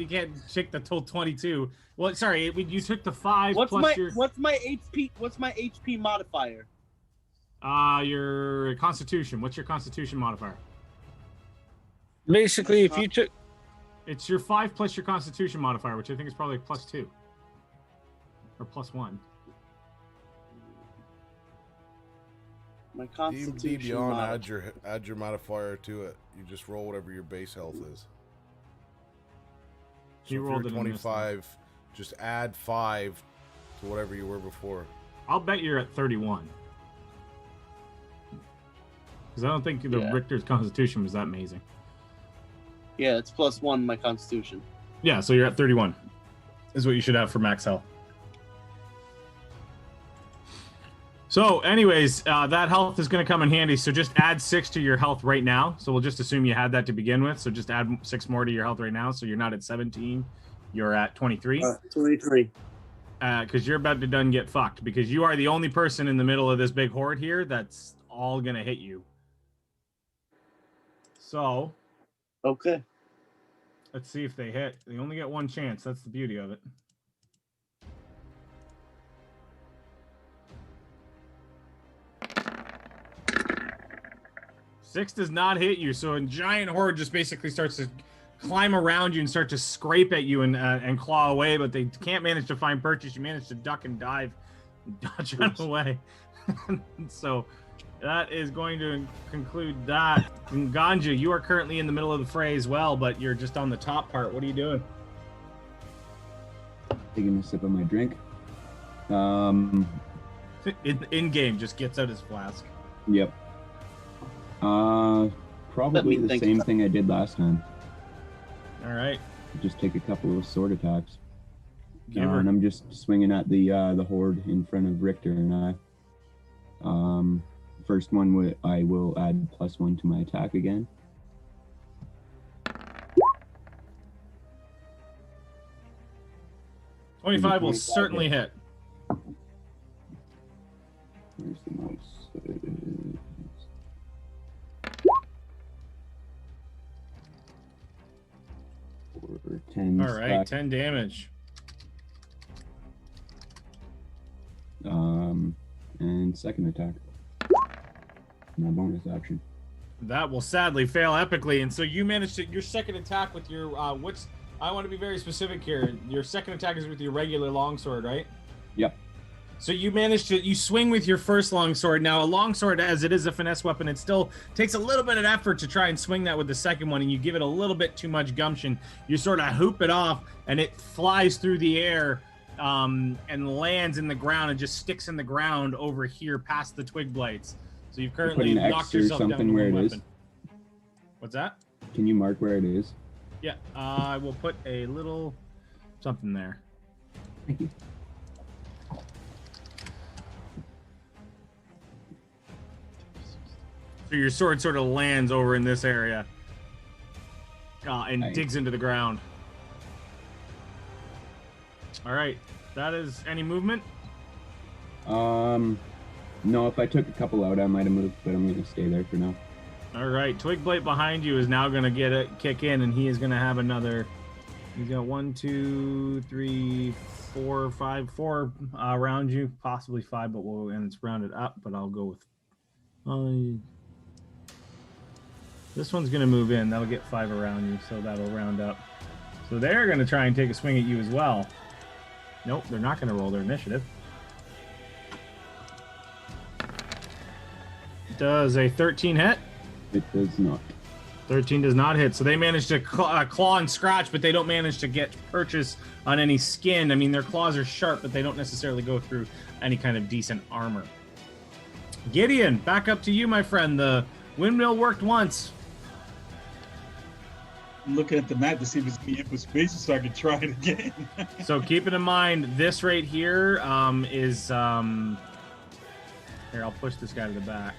check the total 22. Well, sorry, you took the 5 What's plus my HP modifier? your Constitution. What's your Constitution modifier? Basically, if you took It's your 5 plus your Constitution modifier, which I think is probably +2 or +1. My D&D Constitution Beyond, modifier. add your modifier to it. You just roll whatever your base health is. So You if rolled you're it in this 25, just add 5 to whatever you were before. I'll bet you're at 31. Because I don't think the Richter's Constitution was that amazing. Yeah, it's +1 my Constitution. Yeah, so you're at 31. Is what you should have for max health. So, anyways, that health is going to come in handy. So just add 6 to your health right now. So we'll just assume you had that to begin with. So just add 6 more to your health right now. So you're not at 17. You're at 23. 23. Because you're about to done get fucked. Because you are the only person in the middle of this big horde here that's all going to hit you. So, Okay. let's see if they hit. They only get one chance. That's the beauty of it. Six does not hit you, so a giant horde just basically starts to climb around you and start to scrape at you and claw away, but they can't manage to find purchase. You manage to duck and dive and dodge out of the way. So that is going to conclude that. And Ganja, you are currently in the middle of the fray as well, but you're just on the top part. What are you doing? Taking a sip of my drink. In game, just gets out his flask. Yep. Probably the think same about thing I did last time. All right. Just take a couple of sword attacks. Give her. And I'm just swinging at the horde in front of Richter and I. First one, I will add +1 to my attack again. $25 will 25 certainly hit. Where's the mouse? 10. All right, 10 damage. And second attack. My bonus action. That will sadly fail epically, and so you managed to your second attack with your what's I want to be very specific here. Your second attack is with your regular longsword, right? Yep. So you swing with your first longsword. Now, a longsword, as it is a finesse weapon, it still takes a little bit of effort to try and swing that with the second one, and you give it a little bit too much gumption. You sort of hoop it off, and it flies through the air and lands in the ground and just sticks in the ground over here past the twig blades. So you've currently Put an knocked X or yourself down something to where one it is. weapon. What's that? Can you mark where it is? Yeah, I will put a little something there. Thank you. So your sword sort of lands over in this area and Nice. digs into the ground. All right, that is any movement. No, if I took a couple out, I might have moved, but I'm gonna stay there for now. All right, Twig Blade behind you is now going to get a kick in, and he is going to have another. He's got 1, 2, 3, 4, 5, 4 around you, possibly 5, but and it's rounded up. But I'll go with. This one's going to move in. That'll get 5 around you, so that'll round up. So they're going to try and take a swing at you as well. Nope, they're not going to roll their initiative. Does a 13 hit? It does not. 13 does not hit. So they manage to claw and scratch, but they don't manage to get purchase on any skin. I mean, their claws are sharp, but they don't necessarily go through any kind of decent armor. Gideon, back up to you, my friend. The windmill worked once. I'm looking at the map to see if it's me for space so I can try it again. So keeping in mind, this right here is... Here, I'll push this guy to the back.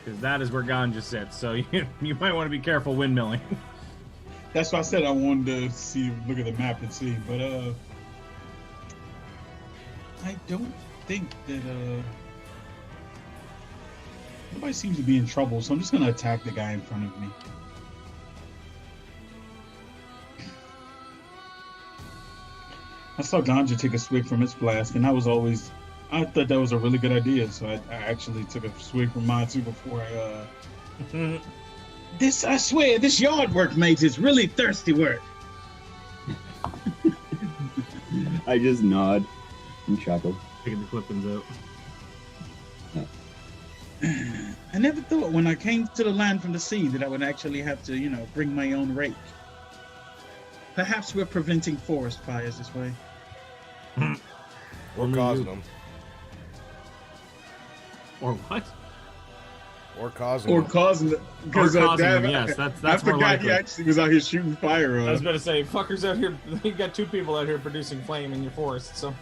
Because that is where Ganja sits. So you might want to be careful windmilling. That's why I said I wanted to see, look at the map and see. But I don't think that nobody seems to be in trouble. So I'm just gonna attack the guy in front of me. I saw Ganja take a swig from his flask, and I thought that was a really good idea. So I actually took a swig from mine too before I. I swear, this yard work, mate, is really thirsty work. I just nod and chuckle. Taking the clippings out. I never thought when I came to the land from the sea that I would actually have to, bring my own rake. Perhaps we're preventing forest fires this way. Or causing them. Or what? Or causing Or them. causing it. Because Yes, that's I more forgot likely. he actually was out here shooting fire. I was about to say, fuckers out here, you got 2 people out here producing flame in your forest, so...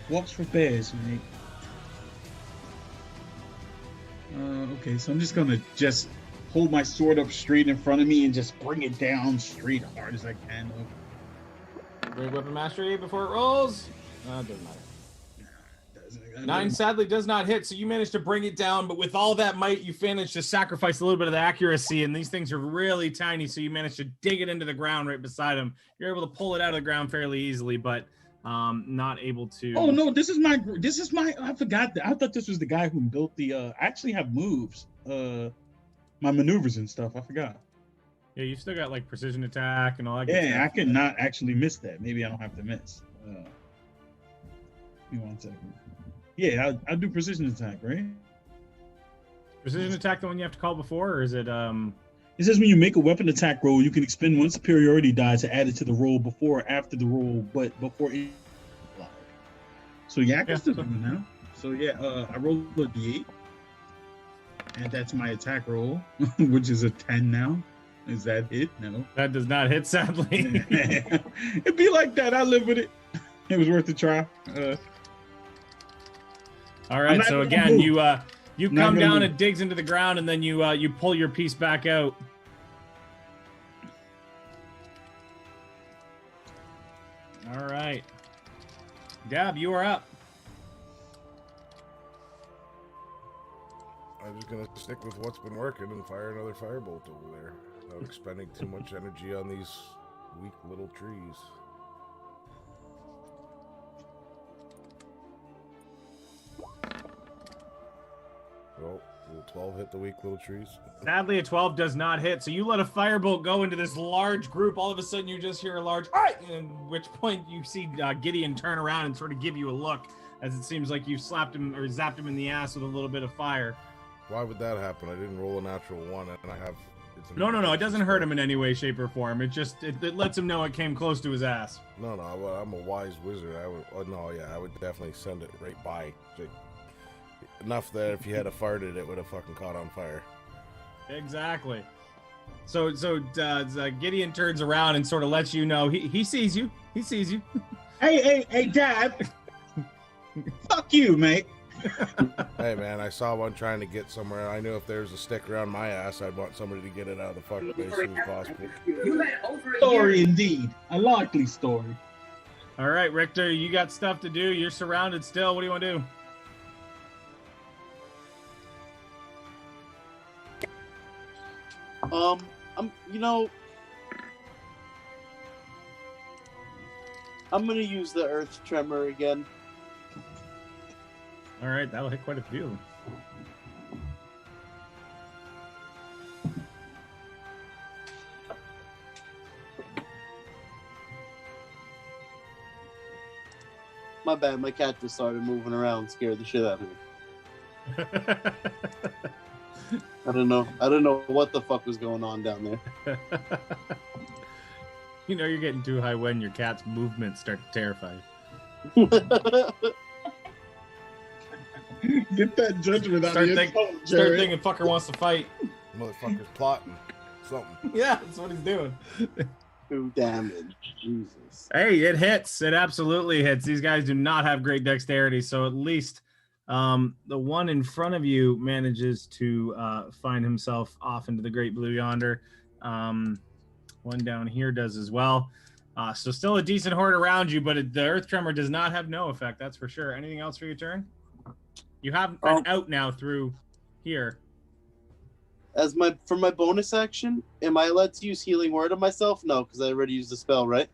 Walks for bears, mate. Okay, so I'm just gonna hold my sword up straight in front of me and just bring it down straight hard as I can. Great weapon mastery before it rolls. Doesn't matter. 9 sadly does not hit, so you managed to bring it down, but with all that might, you managed to sacrifice a little bit of the accuracy, and these things are really tiny, so you managed to dig it into the ground right beside them. You're able to pull it out of the ground fairly easily, but not able to... Oh no, this is my, I forgot that. I thought this was the guy who built the, I actually have moves, my maneuvers and stuff. I forgot. Yeah, you've still got like precision attack and all that. Yeah, I could not actually miss that. Maybe I don't have to miss. Give me 1 second. Yeah, I'll do precision attack, right? Precision attack the one you have to call before, or is it It says when you make a weapon attack roll, you can expend 1 superiority die to add it to the roll before or after the roll, but before it. So yeah, I can still do it now. So yeah, I rolled a d8, and that's my attack roll, which is a 10 now. Is that it? No. That does not hit, sadly. It'd be like that. I live with it. It was worth a try. All right, so again, move. you Not come gonna down, move. it digs into the ground, and then you pull your piece back out. All right, Gab, you are up. I'm just gonna stick with what's been working and fire another firebolt over there, without expending too much energy on these weak little trees. Well, Will 12 hit the weak little trees? Sadly, a 12 does not hit. So you let a firebolt go into this large group. All of a sudden, you just hear a large, "Aye!" At which point you see Gideon turn around and sort of give you a look, as it seems like you slapped him or zapped him in the ass with a little bit of fire. Why would that happen? I didn't roll a natural 1, and I have... No. It doesn't hurt him in any way, shape, or form. It just it lets him know it came close to his ass. No, I'm a wise wizard. I would definitely send it right by. Enough that if you had farted, it would have fucking caught on fire. Exactly. So Gideon turns around and sort of lets you know he sees you. He sees you. Hey, Dad. Fuck you, mate. Hey, man, I saw one trying to get somewhere. I knew if there was a stick around my ass, I'd want somebody to get it out of the fucking way as soon as possible. Story indeed. A likely story. All right, Richter, you got stuff to do. You're surrounded still. What do you want to do? I'm gonna use the earth tremor again. All right, that'll hit quite a few. My bad, my cat just started moving around, scared the shit out of me. I don't know what the fuck was going on down there. You know you're getting too high when your cat's movements start to terrify you. Get that judgment out of your phone, Start thinking fucker wants to fight. Motherfucker's plotting something. Yeah, that's what he's doing. 2 damage. Jesus. Hey, it hits. It absolutely hits. These guys do not have great dexterity, so at least the one in front of you manages to find himself off into the great blue yonder. One down here does as well. So still a decent horde around you, but the earth tremor does not have no effect, that's for sure. Anything else for your turn? You have an out now through here. For my bonus action, am I allowed to use healing word on myself? No, because I already used the spell, right?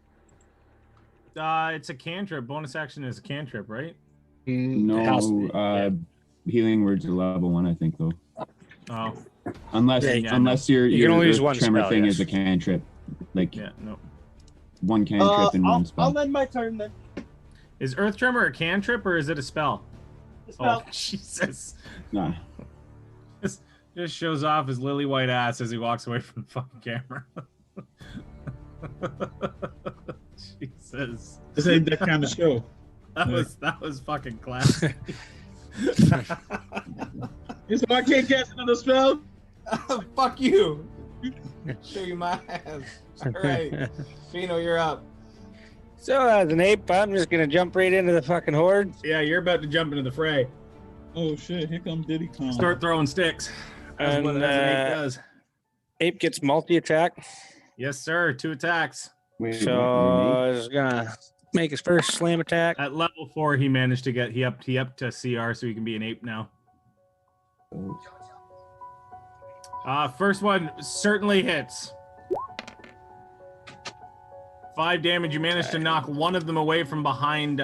It's a cantrip. Bonus action is a cantrip, right? No, healing words are level 1, I think, though. Oh. Unless your can only use one tremor spell, thing yes. is a cantrip. Like, Yeah, no. one cantrip and one spell. I'll end my turn then. Is earth tremor a cantrip or is it a spell? Spell. Oh, Jesus. Nah. Just shows off his lily white ass as he walks away from the fucking camera. Jesus. This ain't that kind of show. That was fucking classic. So I can't cast another spell? Fuck you. Show you my ass. All right. Fino, you're up. So as an ape, I'm just gonna jump right into the fucking horde. Yeah, you're about to jump into the fray. Oh shit, here comes Diddy Kong. Start throwing sticks. That's what an ape does. Ape gets multi-attack. Yes, sir. 2 attacks. Wait, So he's gonna make his first slam attack. At level 4, he managed to get he upped to CR, so he can be an ape now. First one certainly hits. 5 damage. You managed to knock one of them away from behind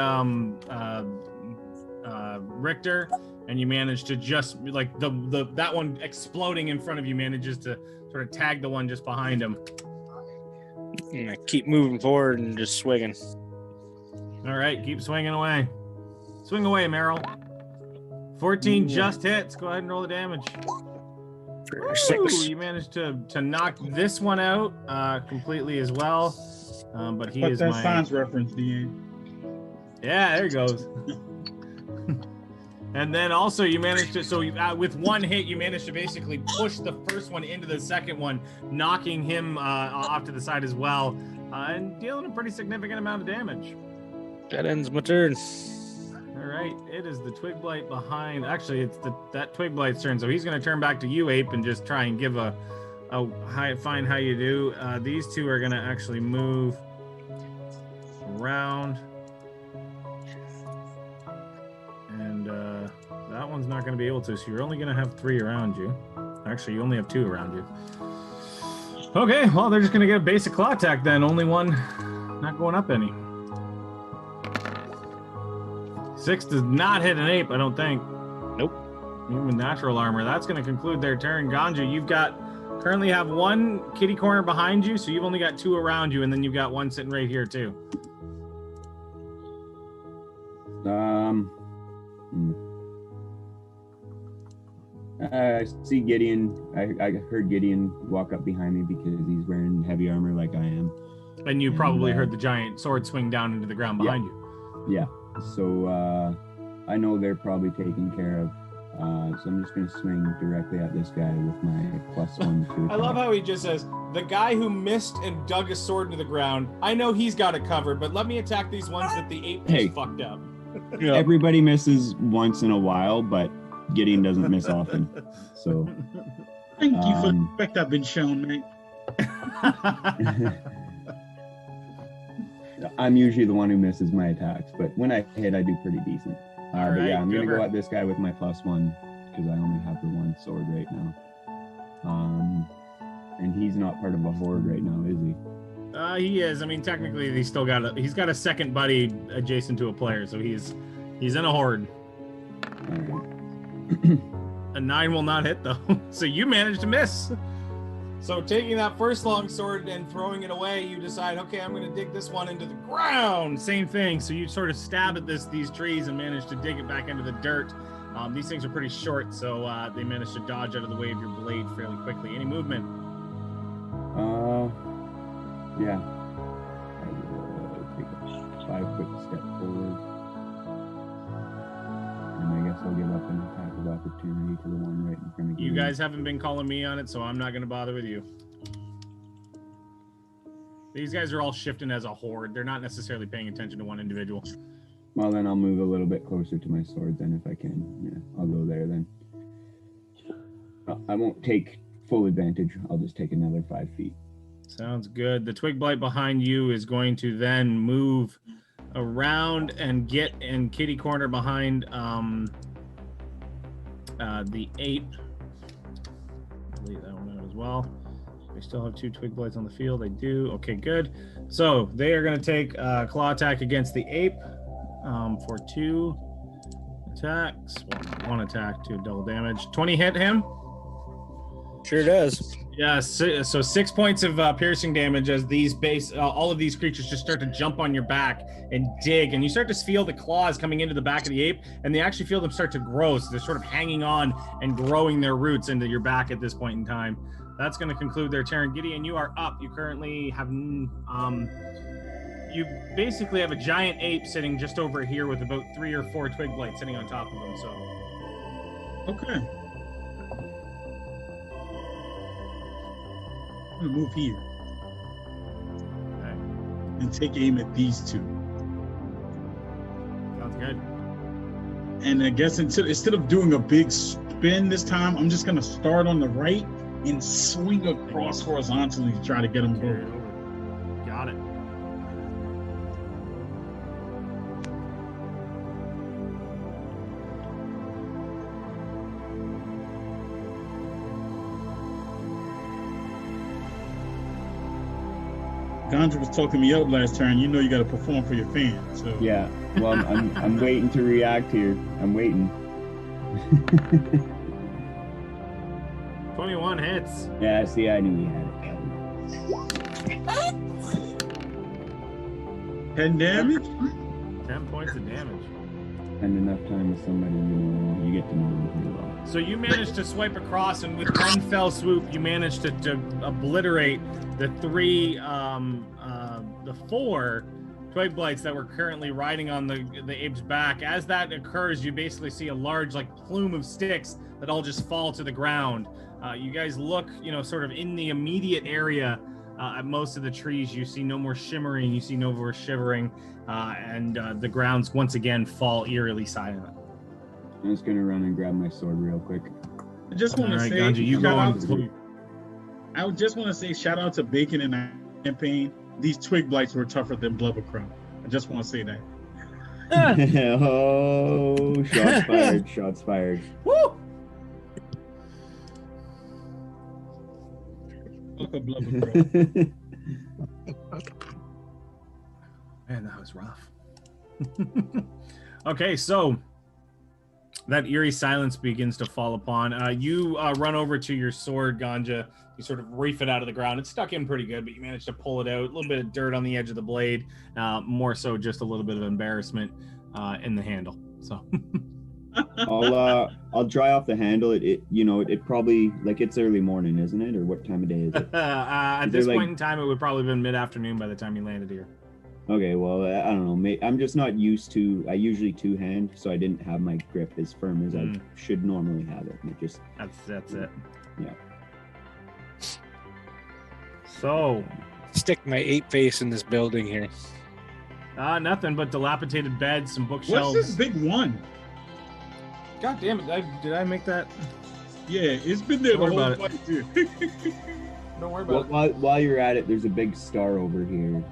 Richter, and you managed to just like that one exploding in front of you manages to sort of tag the one just behind him. And I keep moving forward and just swinging. All right, keep swinging away. Swing away, Meryl. 14 just hits. Go ahead and roll the damage. For 6. You managed to knock this one out completely as well. But he What's is that my science reference, DA? Yeah, there he goes. And then also you managed to, so with one hit, you managed to basically push the first one into the second one, knocking him off to the side as well, and dealing a pretty significant amount of damage. That ends my turn. All right, it is the Twig Blight behind. Actually, it's that Twig Blight's turn, so he's going to turn back to you, Ape, and just try and give find how you do. These two are going to actually move around. And that one's not going to be able to, so you're only going to have 3 around you. Actually, you only have 2 around you. Okay, well, they're just going to get a basic claw attack then. Only one not going up any. 6 does not hit an ape, I don't think. Nope. With natural armor. That's going to conclude their turn. Ganju, you've currently have one kitty corner behind you, so you've only got 2 around you, and then you've got one sitting right here too. I see Gideon. I heard Gideon walk up behind me because he's wearing heavy armor like I am. And you probably heard the giant sword swing down into the ground behind you. Yeah. So I know they're probably taken care of. So I'm just going to swing directly at this guy with my +1 to attack. I love how he just says, the guy who missed and dug his sword into the ground, I know he's got it covered, but let me attack these ones that the ape just fucked up. Everybody misses once in a while, but Gideon doesn't miss often. So thank you for the respect I've been shown, mate. I'm usually the one who misses my attacks, but when I hit, I do pretty decent. But yeah, I'm going to go at this guy with my +1 because I only have the one sword right now. And he's not part of a horde right now, is he? He is. I mean, technically, he's got a second buddy adjacent to a player, so he's in a horde. All right. A 9 will not hit though, so you managed to miss. So taking that first long sword and throwing it away, you decide, okay, I'm going to dig this one into the ground. Same thing. So you sort of stab at these trees and manage to dig it back into the dirt. These things are pretty short, so they managed to dodge out of the way of your blade fairly quickly. Any movement? Yeah. I will take a 5-foot step forward. And I guess I'll give up an attack of opportunity to the one right in front of you. You guys haven't been calling me on it, so I'm not going to bother with you. These guys are all shifting as a horde. They're not necessarily paying attention to one individual. Well, then I'll move a little bit closer to my sword then if I can. Yeah, I'll go there then. I won't take full advantage. I'll just take another 5 feet. Sounds good. The twig blight behind you is going to then move around and get in kitty corner behind the ape. Delete that one out as well. We still have 2 twig blights on the field. They do. Okay, good. So they are going to take a claw attack against the ape for 2 attacks. Well, 1 attack, 2 double damage. 20 hit him. Sure does. Yeah, so 6 points of piercing damage as these all of these creatures just start to jump on your back and dig, and you start to feel the claws coming into the back of the ape, and they actually feel them start to grow, so they're sort of hanging on and growing their roots into your back at this point in time. That's going to conclude their turn. Gideon, you are up. You currently have you basically have a giant ape sitting just over here with about 3 or 4 twig blights sitting on top of them. So Okay. I'm gonna move here and take aim at these 2. Sounds good. And I guess instead of doing a big spin this time, I'm just gonna start on the right and swing across horizontally to try to get them both. Got it. Gandra was talking me up last turn. You know you got to perform for your fans. So Yeah. Well, I'm waiting to react here. I'm waiting. 21 hits. Yeah. See, I knew he had it. 10 damage. 10 points of damage. Spend enough time with somebody you get to know them pretty well. So you managed to swipe across, and with one fell swoop, you managed to obliterate the 4 twig blights that were currently riding on the ape's back. As that occurs, you basically see a large plume of sticks that all just fall to the ground. You guys look, sort of in the immediate area at most of the trees. You see no more shimmering, you see no more shivering, and the grounds once again fall eerily silent. I'm just gonna run and grab my sword real quick. I just want to All right, say, Ganji, you go on. I just want to say, shout out to Bacon and Campaign. These twig blights were tougher than blubbercrumb. I just want to say that. Oh, shots fired! Shots fired! Woo! Fuck a blubbercrumb. Man, that was rough. Okay, so That eerie silence begins to fall upon. You run over to your sword, Ganja. You sort of reef it out of the ground. It's stuck in pretty good, but you manage to pull it out. A little bit of dirt on the edge of the blade. More so just a little bit of embarrassment in the handle. So I'll dry off the handle. It probably, like, it's early morning, isn't it? Or what time of day is it? At this point in time, it would probably have been mid-afternoon by the time you landed here. Okay, well, I don't know. I'm just not used to. I usually two-hand, so I didn't have my grip as firm as I should normally have it. And it just That's it. Yeah. So, Stick my ape face in this building here. nothing but dilapidated beds, some bookshelves. What's this big one? God damn it! Did I make that? Yeah, it's been there the Don't whole worry about fight too. Don't worry about Well, it. while you're at it, there's a big star over here.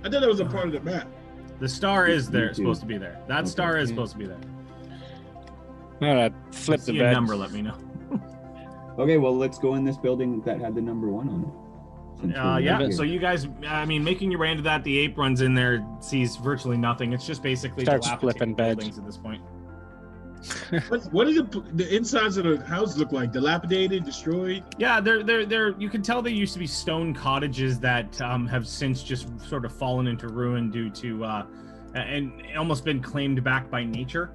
I thought that was a part of the map. The star is there, Me too. supposed to be there. That Okay. star is supposed to be there. I'm gonna flip the See a bed. number, let me know. Okay, well, let's go in this building that had the number 1 on it. Since we're Yeah, here. so you guys, making your way into that, the ape runs in there, sees virtually nothing. It's just basically Starts dilapidated flipping beds. buildings at this point. What does the insides of the house look like? Dilapidated, destroyed? Yeah, they're. You can tell they used to be stone cottages that have since just sort of fallen into ruin due to, and almost been claimed back by nature.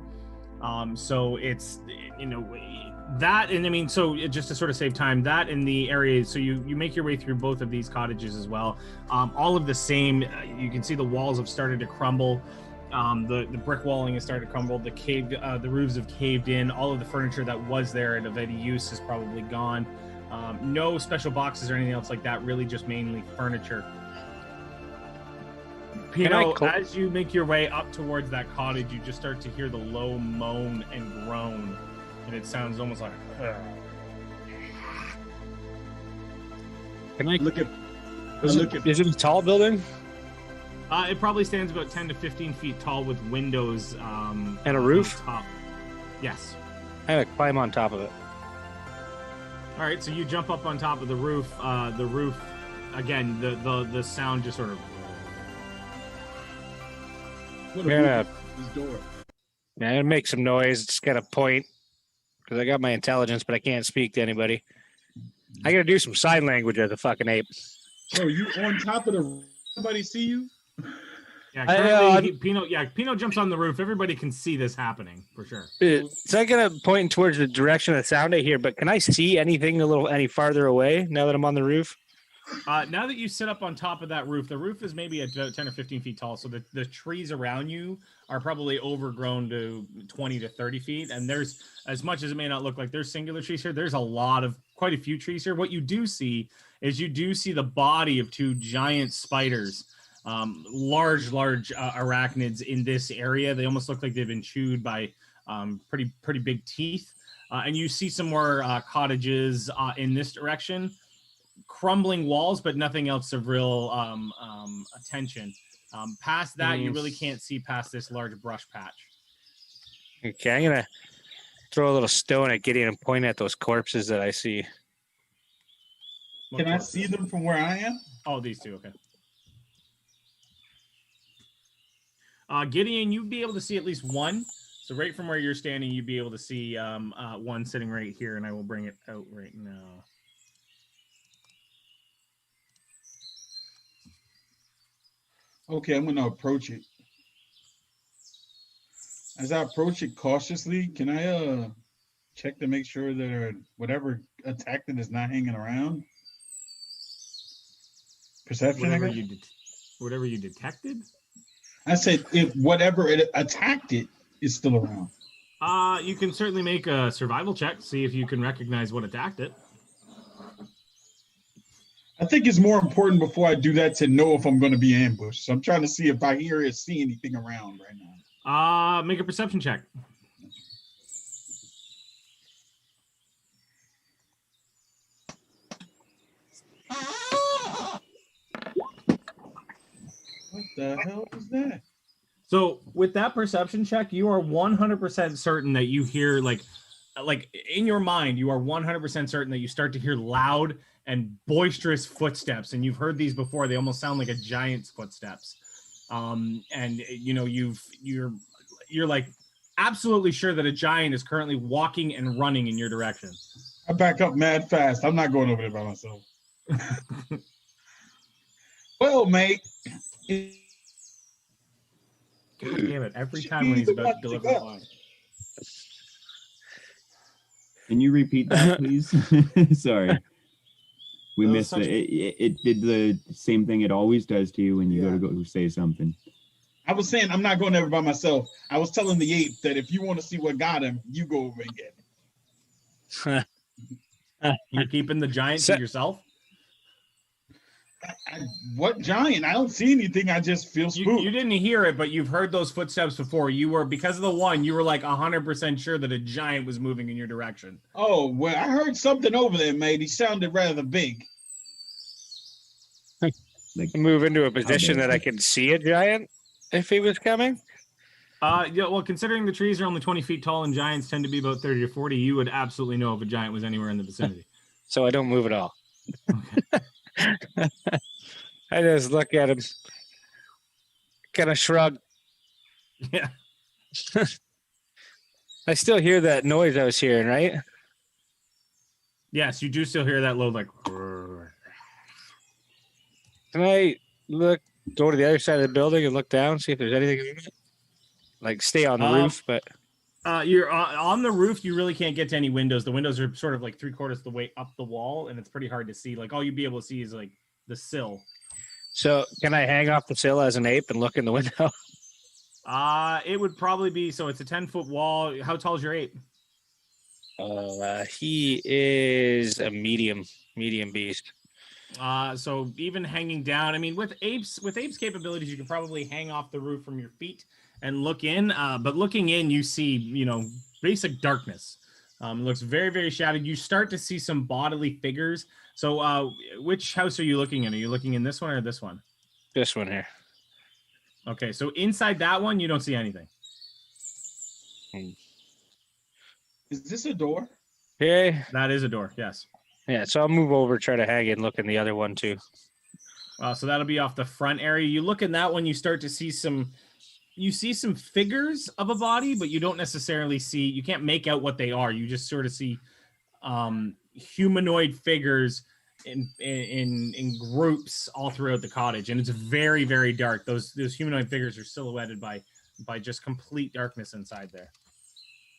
So it's, that, and I mean, so just to sort of save time, that in the area, so you make your way through both of these cottages as well. All of the same, you can see the walls have started to crumble. The brick walling has started to crumble. The roofs have caved in. All of the furniture that was there and of any use is probably gone. No special boxes or anything else like that. Really, just mainly furniture. Pino, as you make your way up towards that cottage, you just start to hear the low moan and groan, and it sounds almost like. Can I Look at. Is Look at. it a tall building? It probably stands about 10 to 15 feet tall with windows. And a roof? on top. Yes. I'm gonna climb on top of it. All right, so you jump up on top of the roof. The roof, again, the sound just sort of. What Yeah. This door. Man, I'm gonna make some noise. Just gotta point because I got my intelligence, but I can't speak to anybody. I gotta do some sign language as a fucking ape. So you on top of the? Somebody see you? Yeah, I, currently, Pino jumps on the roof. Everybody can see this happening for sure. So I'm gonna point towards the direction of the sound I hear, but can I see anything any farther away now that I'm on the roof? Now that you sit up on top of that roof, the roof is maybe about 10 or 15 feet tall. So the trees around you are probably overgrown to 20 to 30 feet. And there's, as much as it may not look like there's singular trees here, there's quite a few trees here. What you do see is the body of 2 giant spiders, large arachnids in this area. They almost look like they've been chewed by pretty big teeth. And you see some more cottages in this direction. Crumbling walls, but nothing else of real attention. Past that, you really can't see past this large brush patch. Okay, I'm gonna throw a little stone at Gideon and point at those corpses that I see. Can I see them from where I am? Oh, these 2, okay. Gideon, you'd be able to see at least one. So right from where you're standing, you'd be able to see one sitting right here, and I will bring it out right now. Okay, I'm gonna approach it. As I approach it cautiously, can I check to make sure that whatever attacked it is not hanging around? Perception. Whatever you detected. I said if whatever it attacked it is still around. You can certainly make a survival check, see if you can recognize what attacked it. I think it's more important before I do that to know if I'm going to be ambushed. So I'm trying to see if I hear or see anything around right now. Make a perception check. What the hell is that? So with that perception check, you are 100% certain that you hear like in your mind, you are 100% certain that you start to hear loud and boisterous footsteps. And you've heard these before. They almost sound like a giant's footsteps. And you know, you're like absolutely sure that a giant is currently walking and running in your direction. I back up mad fast. I'm not going over there by myself. Well, mate. God damn it. Every time when he's about to deliver a line. Can you repeat that, please? Sorry. We missed it. It did the same thing it always does to you when you go say something. I was saying I'm not going ever by myself. I was telling the ape that if you want to see what got him, you go over and get him. You're keeping the giant to yourself? What giant? I don't see anything. I just feel spooked. You didn't hear it, but you've heard those footsteps before. You were, because of the one, you were like 100% sure that a giant was moving in your direction. Oh, well, I heard something over there, mate. He sounded rather big. Like, move into a position that I could see a giant if he was coming? Yeah, well, considering the trees are only 20 feet tall and giants tend to be about 30 to 40, you would absolutely know if a giant was anywhere in the vicinity. So I don't move at all. Okay. I just look at him, kind of shrug. Yeah. I still hear that noise I was hearing, right? Yes, you do still hear that low, like. Can I go to the other side of the building and look down, see if there's anything in it? Like stay on the roof, but. You're on the roof. You really can't get to any windows. The windows are sort of like 3/4 of the way up the wall, and it's pretty hard to see. Like all you'd be able to see is like the sill. So can I hang off the sill as an ape and look in the window? It would probably be, so it's a 10-foot wall. How tall is your ape? He is a medium beast. So even hanging down, I mean, with apes capabilities, you can probably hang off the roof from your feet and look in. But looking in, you see, basic darkness. It looks very, very shadowed. You start to see some bodily figures. So which house are you looking in? Are you looking in this one or this one? This one here. Okay, so inside that one, you don't see anything. Is this a door? Yeah. That is a door, yes. Yeah, so I'll move over, try to hang and look in the other one too. So that'll be off the front area. You look in that one, you start to see some figures of a body, but you don't necessarily see, you can't make out what they are. You just sort of see humanoid figures in groups all throughout the cottage, and it's very, very dark. Those humanoid figures are silhouetted by just complete darkness inside there.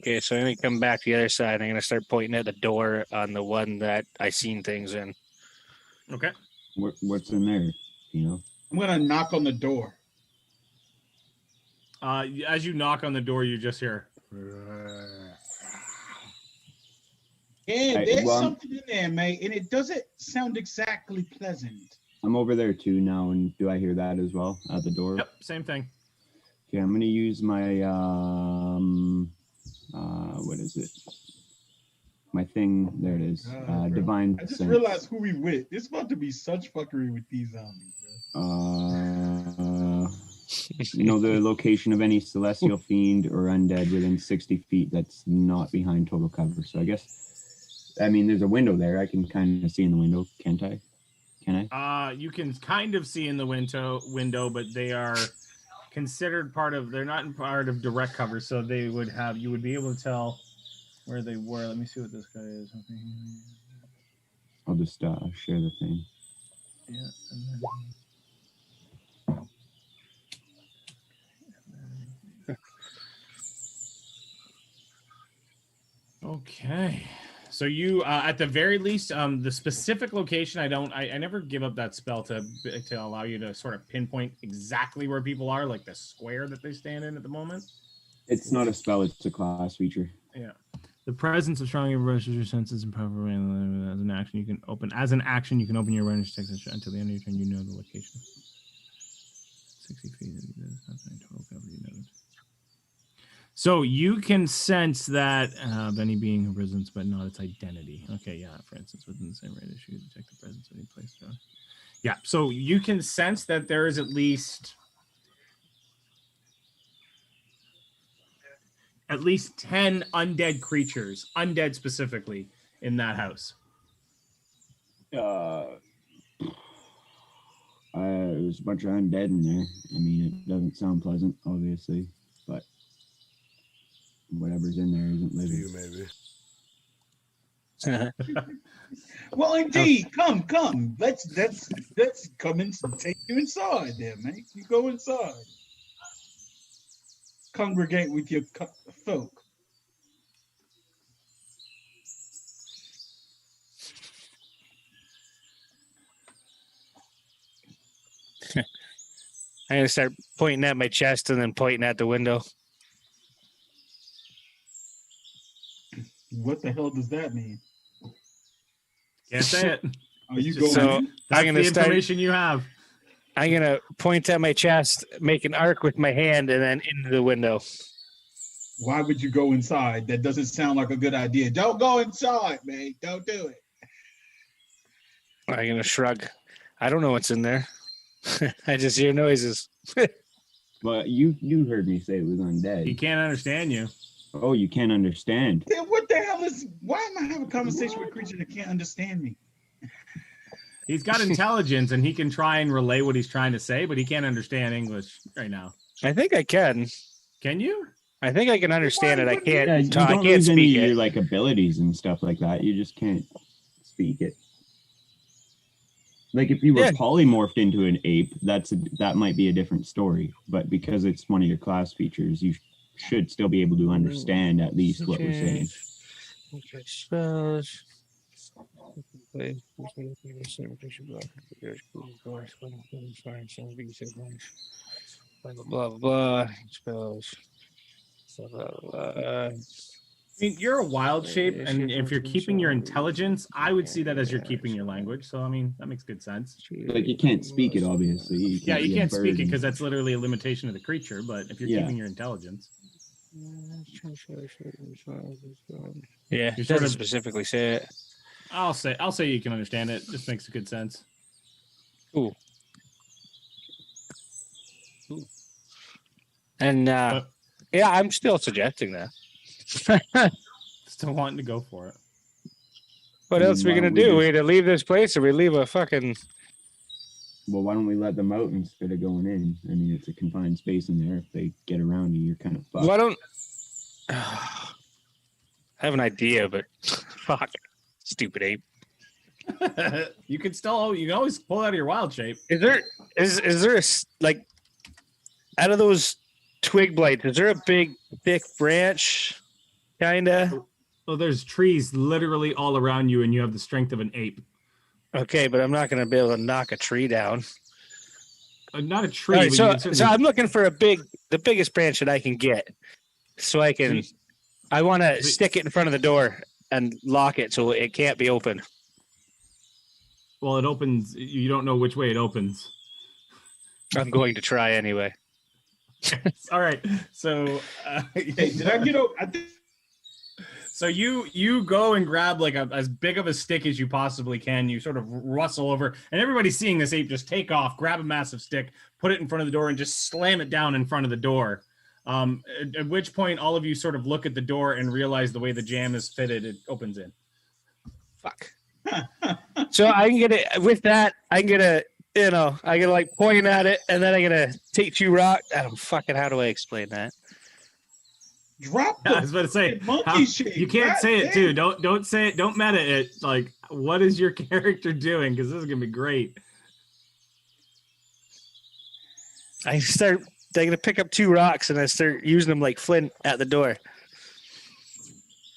Okay, so I'm gonna come back to the other side. I'm gonna start pointing at the door on the one that I seen things in. Okay. What's in there? I'm gonna knock on the door. As you knock on the door, you just hear. Yeah, there's something in there, mate, and it doesn't sound exactly pleasant. I'm over there too now, and do I hear that as well at the door? Yep, same thing. Okay, I'm gonna use my what is it? My thing. There it is. Divine. I just sense. realized who we with. It's about to be such fuckery with these zombies, bro. The location of any celestial fiend or undead within 60 feet that's not behind total cover. So I guess, there's a window there. I can kind of see in the window, can't I? Can I? You can kind of see in the window, but they are considered they're not part of direct cover, so you would be able to tell where they were. Let me see what this guy is. I'll just share the thing. Yeah. Okay. So you, at the very least, the specific location, I never give up that spell to allow you to sort of pinpoint exactly where people are, like the square that they stand in at the moment. It's not a spell; it's a class feature. Yeah. The presence of strong brushes your senses and powerful as an action you can open. As an action, you can open your awareness text until the end of your turn. You know the location. 60 feet. Total cover. You know. So you can sense that of any being or presence, but not its identity. Okay, yeah. For instance, within the same radius, you detect the presence of any place. Yeah. So you can sense that there is at least 10 undead creatures, undead specifically, in that house. There's a bunch of undead in there. It doesn't sound pleasant, obviously, but whatever's in there isn't To you, living. maybe. Well, indeed, come. Let's come in and take you inside, there, mate. You go inside. Congregate with your folk. I'm gonna start pointing at my chest and then pointing at the window. What the hell does that mean? Can't say it. Are you Just- going So in? That's I'm gonna the start. information you have. I'm gonna point at my chest, make an arc with my hand, and then into the window. Why would you go inside? That doesn't sound like a good idea. Don't go inside, mate. Don't do it. I'm gonna shrug. I don't know what's in there. I just hear noises. But you heard me say it was undead. He can't understand you. Oh, you can't understand. Then what the hell is? Why am I having a conversation with a creature that can't understand me? He's got intelligence and he can try and relay what he's trying to say, but he can't understand English right now. I think I can. Can you? I think I can understand it. I can't. Yeah, you I don't can't lose any speak of your it. like abilities and stuff like that. You just can't speak it. Like if you were Yeah. polymorphed into an ape, that might be a different story. But because it's one of your class features, you should still be able to understand at least what we're saying. Okay, spells. Blah blah blah. Spells. Blah, blah, blah. I mean, you're a wild shape, and if you're keeping your intelligence, I would see that as you're keeping your language. So, I mean, that makes good sense. Like you can't speak it, obviously. Yeah, you be a can't speak it bird because that's literally a limitation of the creature. But if you're Yeah. keeping your intelligence, Yeah, You it sort doesn't of- specifically say it. I'll say you can understand it. Just makes good sense. Cool. And But yeah, I'm still suggesting that. still wanting to go for it. What else are we Why gonna don't we do? just- We either leave this place or we leave a fucking. Well, why don't we let them out instead of going in? I mean, it's a confined space in there. If they get around you, you're kind of fucked. Why don't? I have an idea, but fuck, stupid ape. You can always pull out of your wild shape. Is there like out of those twig blights? Is there a big thick branch, kinda? So there's trees literally all around you, and you have the strength of an ape. Okay, but I'm not gonna be able to knock a tree down. Not a tree. All right, but so you can so certainly- I'm looking for the biggest branch that I can get, so I can. I want to stick it in front of the door and lock it so it can't be open. well, it opens. You don't know which way it opens. I'm going to try anyway. All right. So, Hey, did I get over? I think so you go and grab like as big of a stick as you possibly can. You sort of rustle over, and everybody's seeing this ape just take off, grab a massive stick, put it in front of the door, and just slam it down in front of the door. At which point, all of you sort of look at the door and realize the way the jam is fitted, it opens in. Fuck. So I can get it with that. I can get a, I can like point at it, and then I gotta take 2 rocks. I don't fucking. How do I explain that? drop I was the about to say, monkey how- shit. you can't God say it damn. too. Don't say it. Don't meta it. Like, what is your character doing? Because this is gonna be great. I'm gonna pick up 2 rocks and I start using them like flint at the door.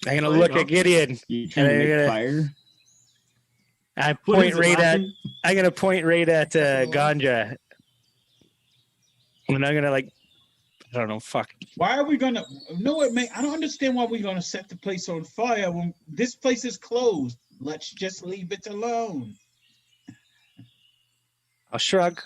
I'm gonna There you look go. at Gideon. You trying to And I make gotta- fire? I What point is it, right at. Latin? I'm gonna point right at Ganja, and I'm gonna like, I don't know, fuck. Why are we gonna? No, it may. I don't understand why we're gonna set the place on fire when this place is closed. Let's just leave it alone. I'll shrug.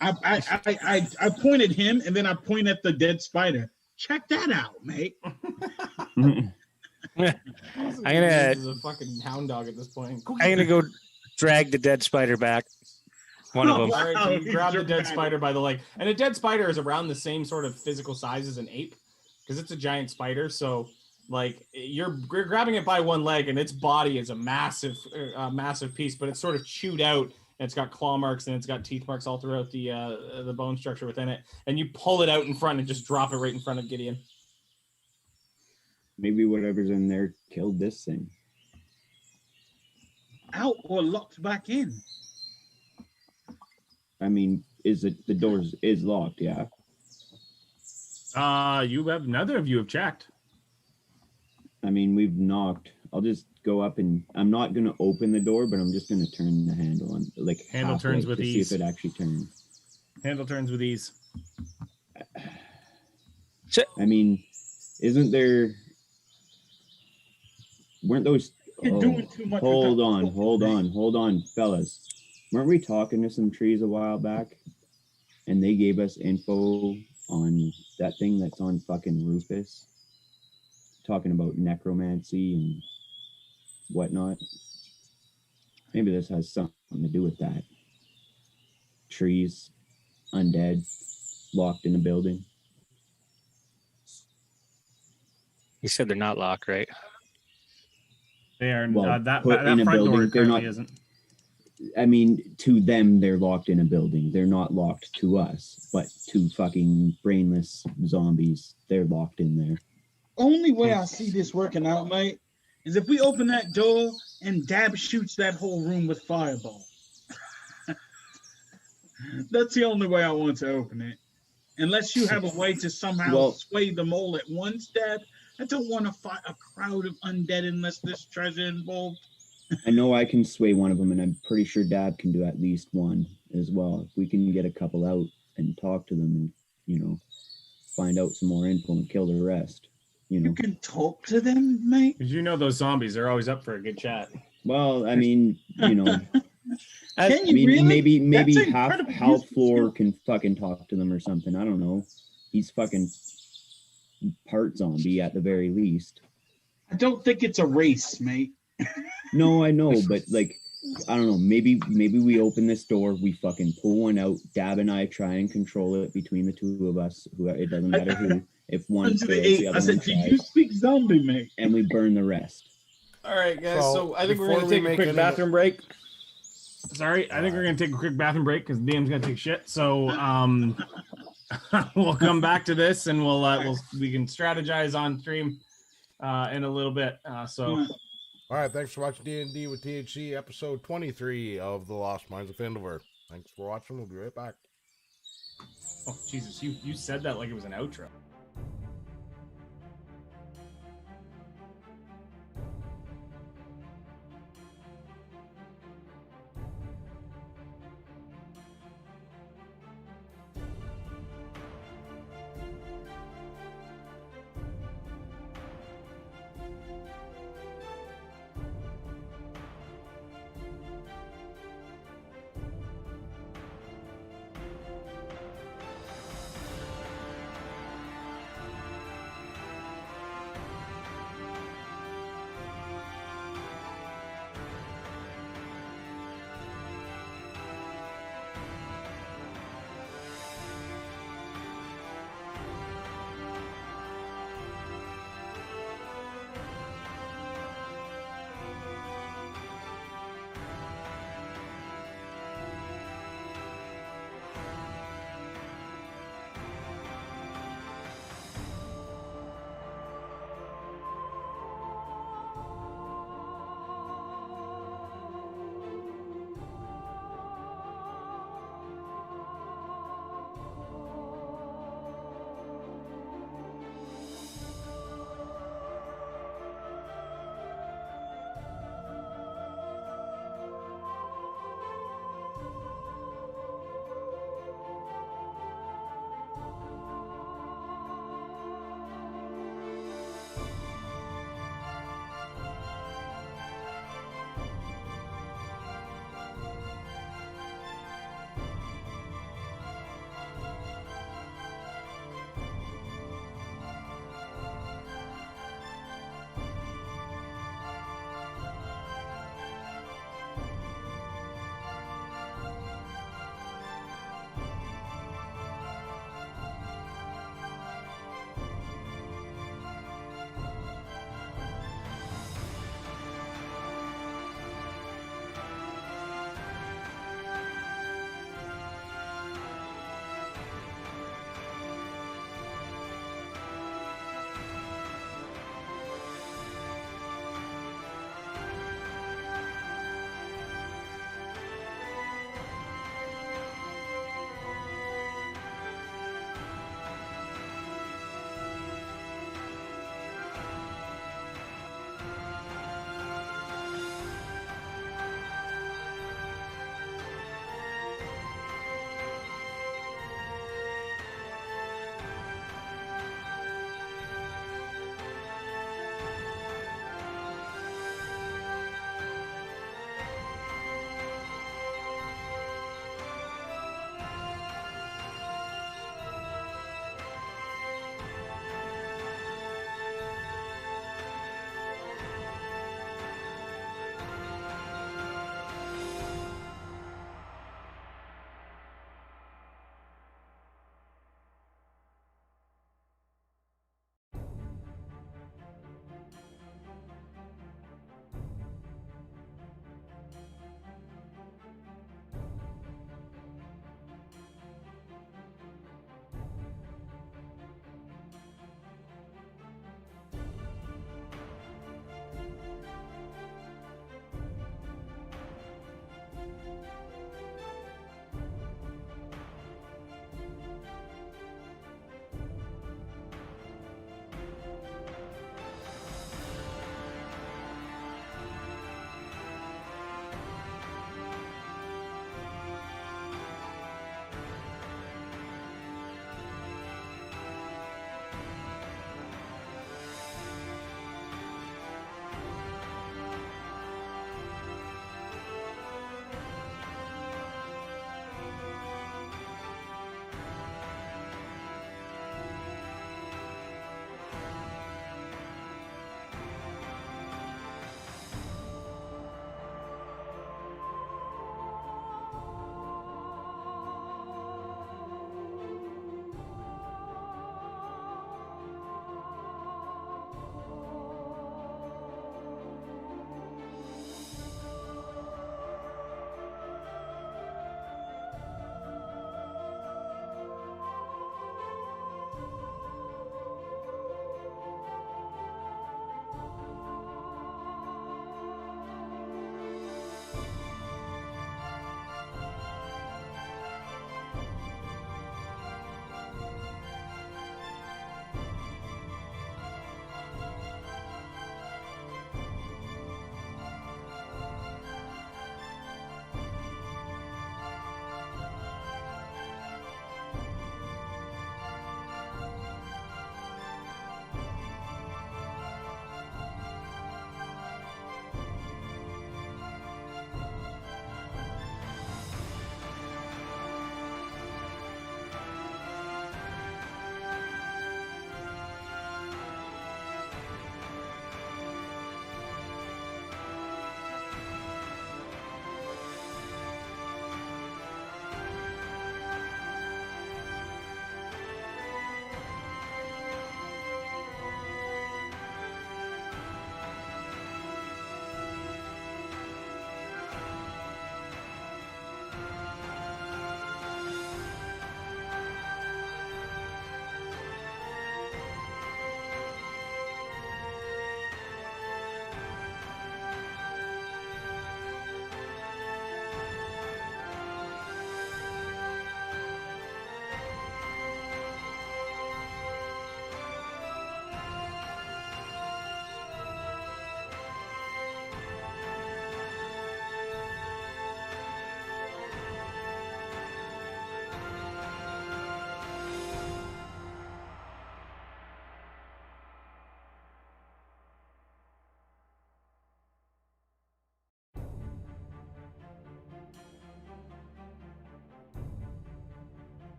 I point at him and then I point at the dead spider. Check that out, mate. I'm gonna- This is a fucking hound dog at this point. I'm gonna go drag the dead spider back. One of them. All right, so you Wow, grab the he's dead dramatic. spider by the leg, and a dead spider is around the same sort of physical size as an ape, because it's a giant spider. So, like, you're grabbing it by one leg, and its body is a massive piece, but it's sort of chewed out and it's got claw marks and it's got teeth marks all throughout the bone structure within it. And you pull it out in front and just drop it right in front of Gideon. Maybe whatever's in there killed this thing. Out or locked back in? I mean, the doors is locked? Yeah. Neither of you have checked. I mean, we've knocked. I'll just go up and I'm not gonna open the door, but I'm just gonna turn the handle on, like Handle turns with to ease. see if it actually turns. Handle turns with ease. I mean, weren't those? You're doing too much. Hold on, fellas. Weren't we talking to some trees a while back, and they gave us info on that thing that's on fucking Rufus, talking about necromancy and whatnot? Maybe this has something to do with that. Trees, undead, locked in a building. You said they're not locked, right? They are Well, that put in a front door building, they're currently not- isn't. I mean, to them, they're locked in a building. They're not locked to us, but to fucking brainless zombies, they're locked in there. Only way I see this working out, mate, is if we open that door and Dab shoots that whole room with fireball. That's the only way I want to open it. Unless you have a way to somehow sway them all at once, Dab. I don't want to fight a crowd of undead unless there's treasure involved. I know I can sway one of them, and I'm pretty sure Dab can do at least one as well. If we can get a couple out and talk to them and, find out some more info and kill the rest, You can talk to them, mate? Because those zombies, they're always up for a good chat. Well, I mean, Can you really? maybe That's half incredible. floor can fucking talk to them or something. I don't know. He's fucking part zombie at the very least. I don't think it's a race, mate. No, I know, but like, I don't know. Maybe we open this door, we fucking pull one out. Dab and I try and control it between the two of us. It doesn't matter who. If one fails, the other I said, one do you tries, speak zombie, mate? and we burn the rest. All right, guys. So I think we're before gonna we take a make quick any- bathroom break. Sorry, I think we're gonna take a quick bathroom break because DM's gonna take shit. So we'll come back to this and we can strategize on stream in a little bit. All right, thanks for watching D&D with THC, episode 23 of The Lost Mines of Phandelver. Thanks for watching. We'll be right back. Oh Jesus, you said that like it was an outro.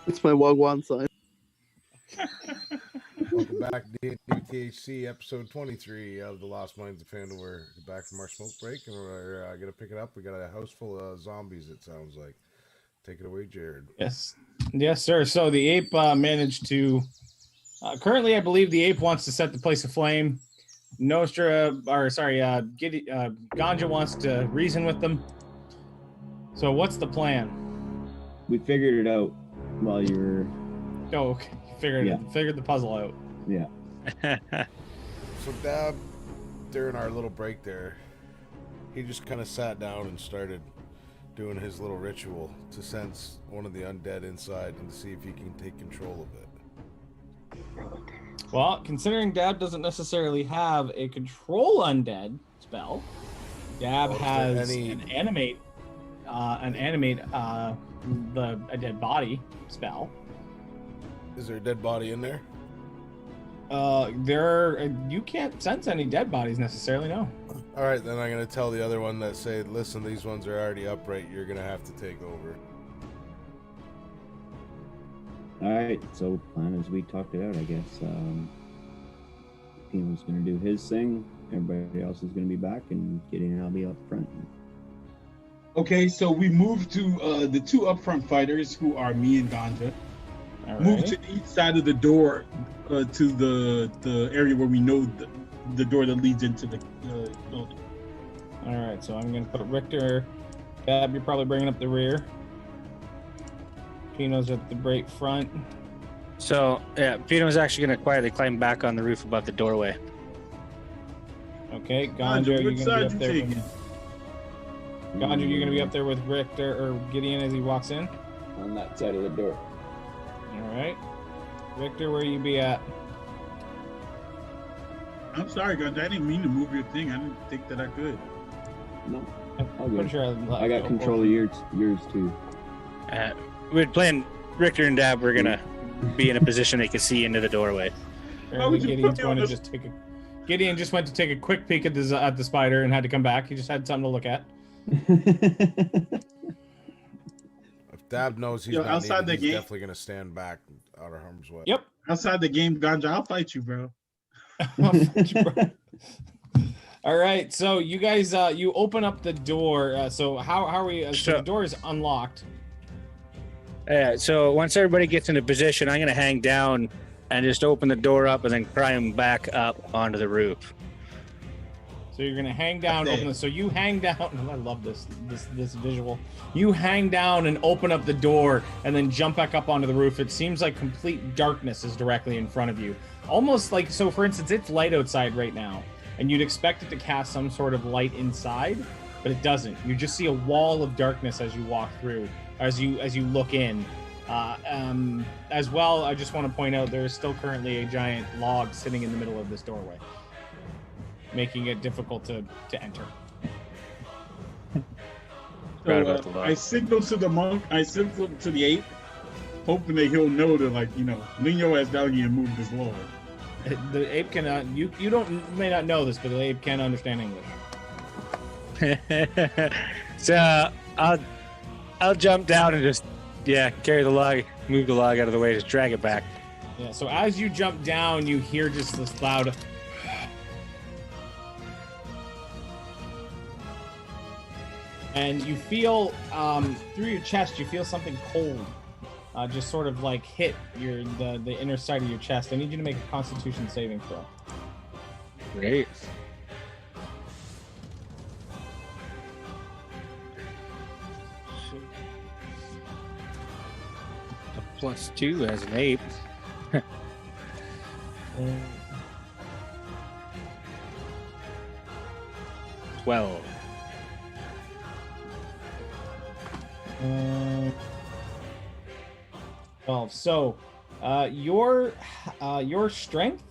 It's my Wagwan sign. Welcome back to THC episode 23 of the Lost Mines of Phandelver. Back from our smoke break, and we're gonna pick it up. We got a house full of zombies. It sounds like. Take it away, Jared. Yes, sir. So the ape managed to. Currently, I believe the ape wants to set the place aflame. Ganja wants to reason with them. So what's the plan? We figured it out while you were. Oh, okay. Figured the puzzle out. Yeah. So Dab, during our little break there, he just kind of sat down and started doing his little ritual to sense one of the undead inside and to see if he can take control of it. Well, considering Dab doesn't necessarily have a control undead spell, Dab has an animate a dead body spell. Is there a dead body in there? You can't sense any dead bodies necessarily, no. All right, then I'm going to tell the other one that say, listen, these ones are already upright. You're going to have to take over. All right, so plan as we talked it out, I guess. Pino's going to do his thing. Everybody else is going to be back, and Gideon and I'll be up front. Okay, so we move to the two upfront fighters, who are me and Ganja. All Move right. to each side of the door to the area where we know the door that leads into the building. All right, so I'm going to put Richter. Dab, you're probably bringing up the rear. Pino's at the break front. So, yeah, Pino's actually going to quietly climb back on the roof above the doorway. Okay, Ganja, you're going which to be side up you there. taking? Ganja, you're going to be up there with Richter or Gideon as he walks in. On that side of the door. All right. Richter, where you be at? I'm sorry, Ganja. I didn't mean to move your thing. I didn't think that I could. No, I'm all pretty good. sure I got control of yours too. We're playing Richter and Dab. We're going to be in a position they can see into the doorway. Why would you Gideon's put me going on to the- just take a. Gideon just went to take a quick peek at the spider and had to come back. He just had something to look at. If Dab knows he's Yo, not outside needed, the he's gate- definitely going to stand back out of harm's way. Yep. Outside the game, Ganja, I'll fight you, bro. All right, so you guys, you open up the door. So how are we? So the door is unlocked. So once everybody gets into position, I'm going to hang down and just open the door up and then climb back up onto the roof. So you're gonna hang down, That's open it. this. So you hang down. I love this visual. You hang down and open up the door, and then jump back up onto the roof. It seems like complete darkness is directly in front of you, almost like so. For instance, it's light outside right now, and you'd expect it to cast some sort of light inside, but it doesn't. You just see a wall of darkness as you walk through, as you look in. As well, I just want to point out there is still currently a giant log sitting in the middle of this doorway, making it difficult to enter. Right about the So, log. I signal to the monk. I signal to the ape, hoping that he'll know to lean your ass down here and move this log. The ape can you may not know this, but the ape can understand English. So I'll jump down and just carry the log, move the log out of the way, just drag it back. Yeah. So as you jump down, you hear just this loud. And you feel through your chest, you feel something cold, just sort of like hit the inner side of your chest. I need you to make a Constitution saving throw. Great. A +2 as an ape. 12. 12. So, your strength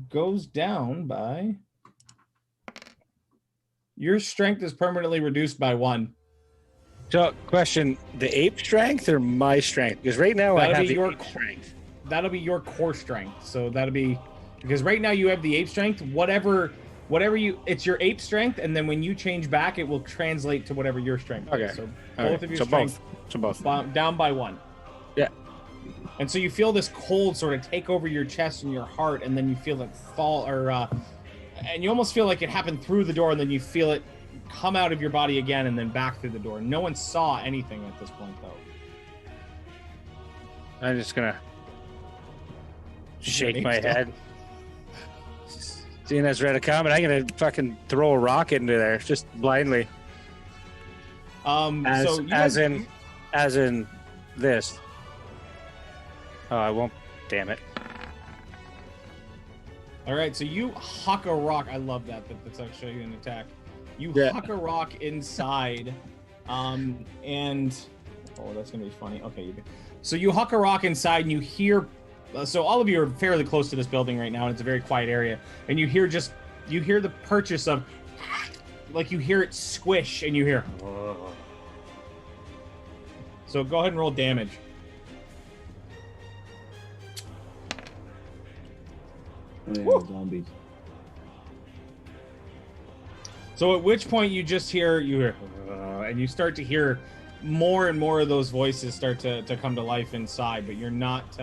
goes down by. Your strength is permanently reduced by 1. So, question: the ape strength or my strength? Because right now I That'll have be the your ape strength. That'll be your core strength. So that'll be because right now you have the ape strength. Whatever it's your ape strength, and then when you change back, it will translate to whatever your strength Okay. is. So All both right. of your So strength both. down by 1. Yeah. And so you feel this cold sort of take over your chest and your heart, and then you feel it fall, and you almost feel like it happened through the door, and then you feel it come out of your body again, and then back through the door. No one saw anything at this point, though. I'm just gonna shake my head. Seeing as read a comment, I'm gonna fucking throw a rock into there, just blindly. As in this. Oh, I won't. Damn it. All right, so you huck a rock. I love that. That's actually an attack. You huck a rock inside, and oh, that's gonna be funny. Okay, you do. So you huck a rock inside, and you hear. So all of you are fairly close to this building right now, and it's a very quiet area. And you hear the purchase of, like you hear it squish, and you hear. So go ahead and roll damage. Zombies. So at which point you hear, and you start to hear more and more of those voices start to come to life inside, but you're not,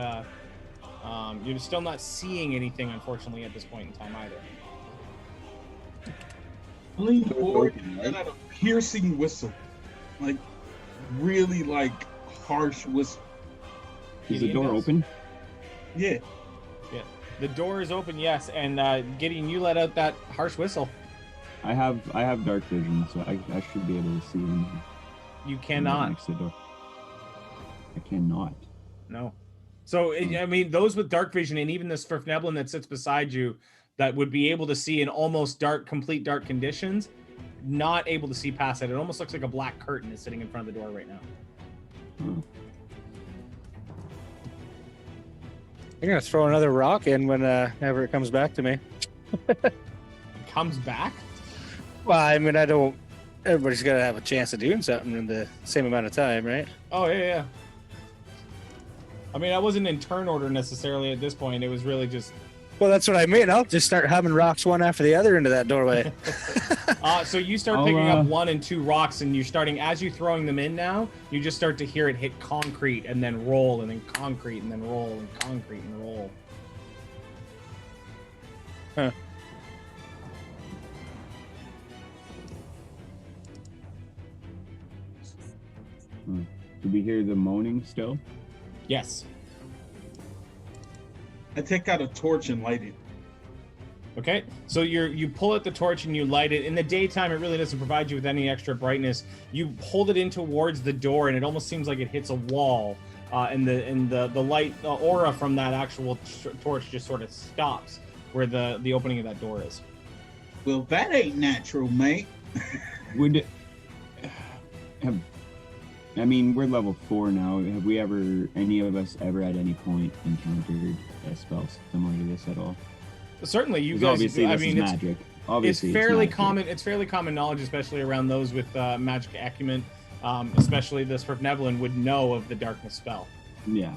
you're still not seeing anything, unfortunately, at this point in time either. I lean forward and let out a piercing whistle, like really like harsh whistle. Is the door open? Yeah. Yeah. The door is open, yes, and Gideon, you let out that harsh whistle. I have dark vision, so I should be able to see them. You cannot. Next to the door. I cannot. No. So, I mean, those with dark vision, and even this Phandelver that sits beside you, that would be able to see in almost complete dark conditions, not able to see past it. It almost looks like a black curtain is sitting in front of the door right now. Oh. I'm gonna throw another rock in whenever it comes back to me. It comes back? Well, I mean, I don't. Everybody's got to have a chance of doing something in the same amount of time, right? Oh, yeah. I mean, I wasn't in turn order necessarily at this point. It was really just... Well, that's what I mean. I'll just start having rocks one after the other into that doorway. So you start picking up 1 and 2 rocks, and you're starting, as you're throwing them in now, you just start to hear it hit concrete and then roll, and then concrete and then roll, and concrete and roll. Huh. Do we hear the moaning still? Yes. I take out a torch and light it. Okay, so you pull out the torch and you light it. In the daytime, it really doesn't provide you with any extra brightness. You hold it in towards the door, and it almost seems like it hits a wall. And the light, the aura from that actual torch just sort of stops where the opening of that door is. Well, that ain't natural, mate. Would have. I mean, we're level 4 now. Have we any of us ever at any point encountered a spell similar to this at all? Certainly, you guys. Obviously, this is magic. Obviously, it's fairly magic. common. It's fairly common knowledge, especially around those with magic acumen. Especially this Phandelver would know of the darkness spell. Yeah,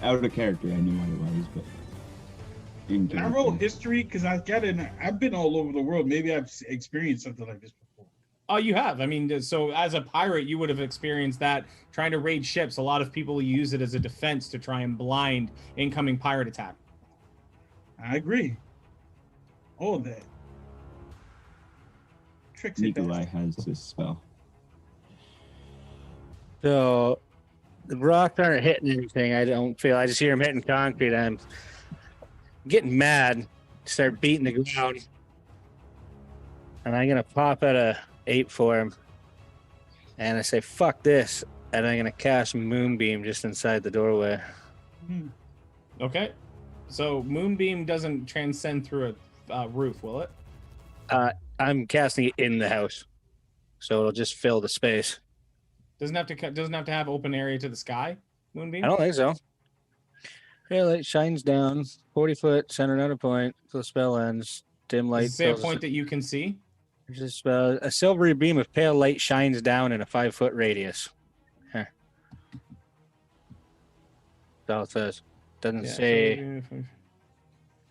out of character, I knew what it was, but in Can I roll history? Because I've been all over the world. Maybe I've experienced something like this before. Oh, you have. I mean, so as a pirate, you would have experienced that trying to raid ships. A lot of people use it as a defense to try and blind incoming pirate attack. I agree. All of that. Trixie Nikolai has this spell. So the rocks aren't hitting anything. I don't feel. I just hear them hitting concrete. I'm getting mad. Start beating the ground, and I'm gonna pop out a 8 for him. And I say, "Fuck this!" And I'm gonna cast Moonbeam just inside the doorway. Okay, so Moonbeam doesn't transcend through a roof, will it? I'm casting it in the house, so it'll just fill the space. Doesn't have to have open area to the sky. Moonbeam. I don't think so. Pale light shines down 40 foot, centered at a point. So the spell ends. Dim light. Does it say a point that you can see? There's this, a silvery beam of pale light shines down in a 5 foot radius. Huh. That's all it says. Doesn't say.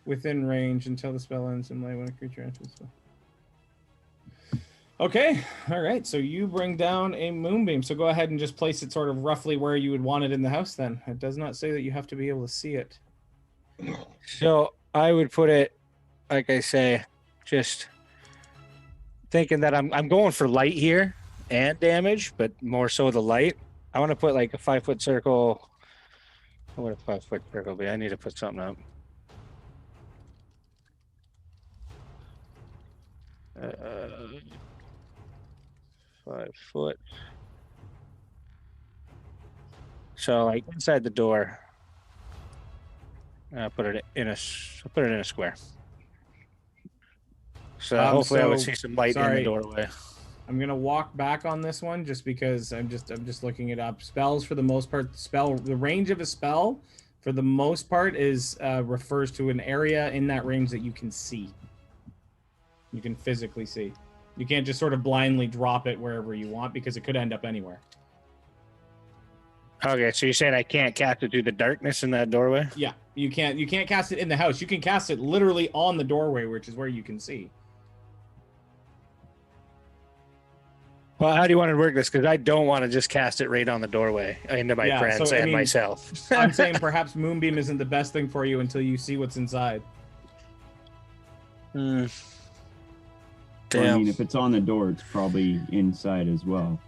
Within range until the spell ends, and light when a creature enters the spell. Okay, all right. So you bring down a moonbeam. So go ahead and just place it sort of roughly where you would want it in the house. Then it does not say that you have to be able to see it. So I would put it, like I say, just thinking that I'm going for light here and damage, but more so the light. I want to put like a 5-foot circle. What would a 5-foot circle be? I need to put something up. 5 foot. So like inside the door. Put it in a square. So hopefully I would see some light in the doorway. I'm gonna walk back on this one just because I'm just looking it up. Spells for the most part, the range of a spell for the most part is refers to an area in that range that you can see. You can physically see. You can't just sort of blindly drop it wherever you want because it could end up anywhere. Okay, so you're saying I can't cast it through the darkness in that doorway? Yeah, you can't cast it in the house. You can cast it literally on the doorway, which is where you can see. Well, how do you want to work this? Because I don't want to just cast it right on the doorway into my friends and myself. I'm saying perhaps Moonbeam isn't the best thing for you until you see what's inside. Damn. Well, I mean, if it's on the door, it's probably inside as well.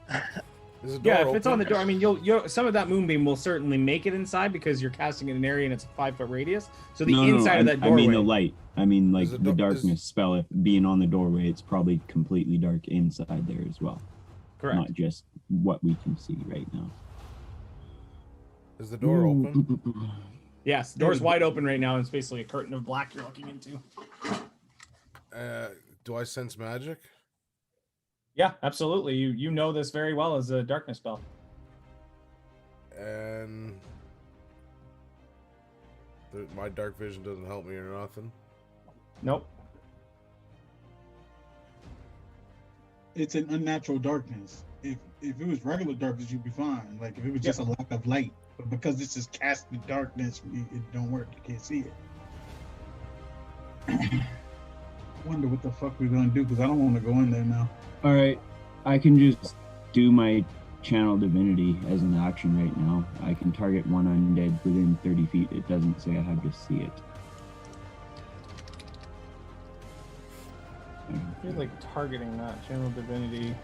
Yeah, if it's on the door, I mean, you'll some of that Moonbeam will certainly make it inside because you're casting in an area and it's a 5-foot radius. So the inside of that doorway. I mean the light. I mean like the darkness spell. If being on the doorway, it's probably completely dark inside there as well. Correct. Not just what we can see right now. Is the door open? Yes, the door's wide open right now, and it's basically a curtain of black you're looking into. Do I sense magic? Yeah, absolutely. You know this very well as a darkness spell. And my dark vision doesn't help me or nothing? Nope. It's an unnatural darkness. If it was regular darkness, you'd be fine. Like if it was just a lack of light. But because this is casting darkness, it don't work. You can't see it. I wonder what the fuck we're gonna do because I don't want to go in there now. All right, I can just do my channel divinity as an action right now. I can target one undead within 30 feet. It doesn't say I have to see it. I feel like targeting that channel divinity.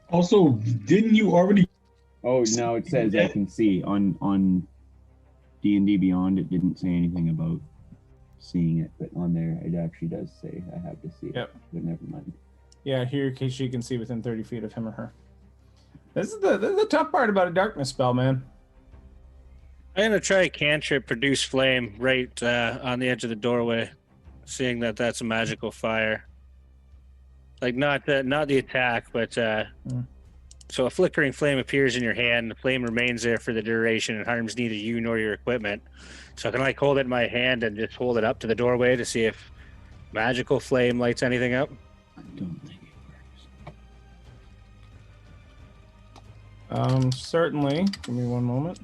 Also, didn't you already? Oh, now it says I can see on D&D Beyond. It didn't say anything about seeing it, but on there it actually does say I have to see it. Yep. But never mind. Yeah, here she can see within 30 feet of him or her. This is the tough part about a darkness spell, man. I'm gonna try cantrip produce flame right on the edge of the doorway, seeing that that's a magical fire. Like not the attack, but so a flickering flame appears in your hand. The flame remains there for the duration and harms neither you nor your equipment. So I can like hold it in my hand and just hold it up to the doorway to see if magical flame lights anything up. I don't think it works. Certainly. Give me one moment.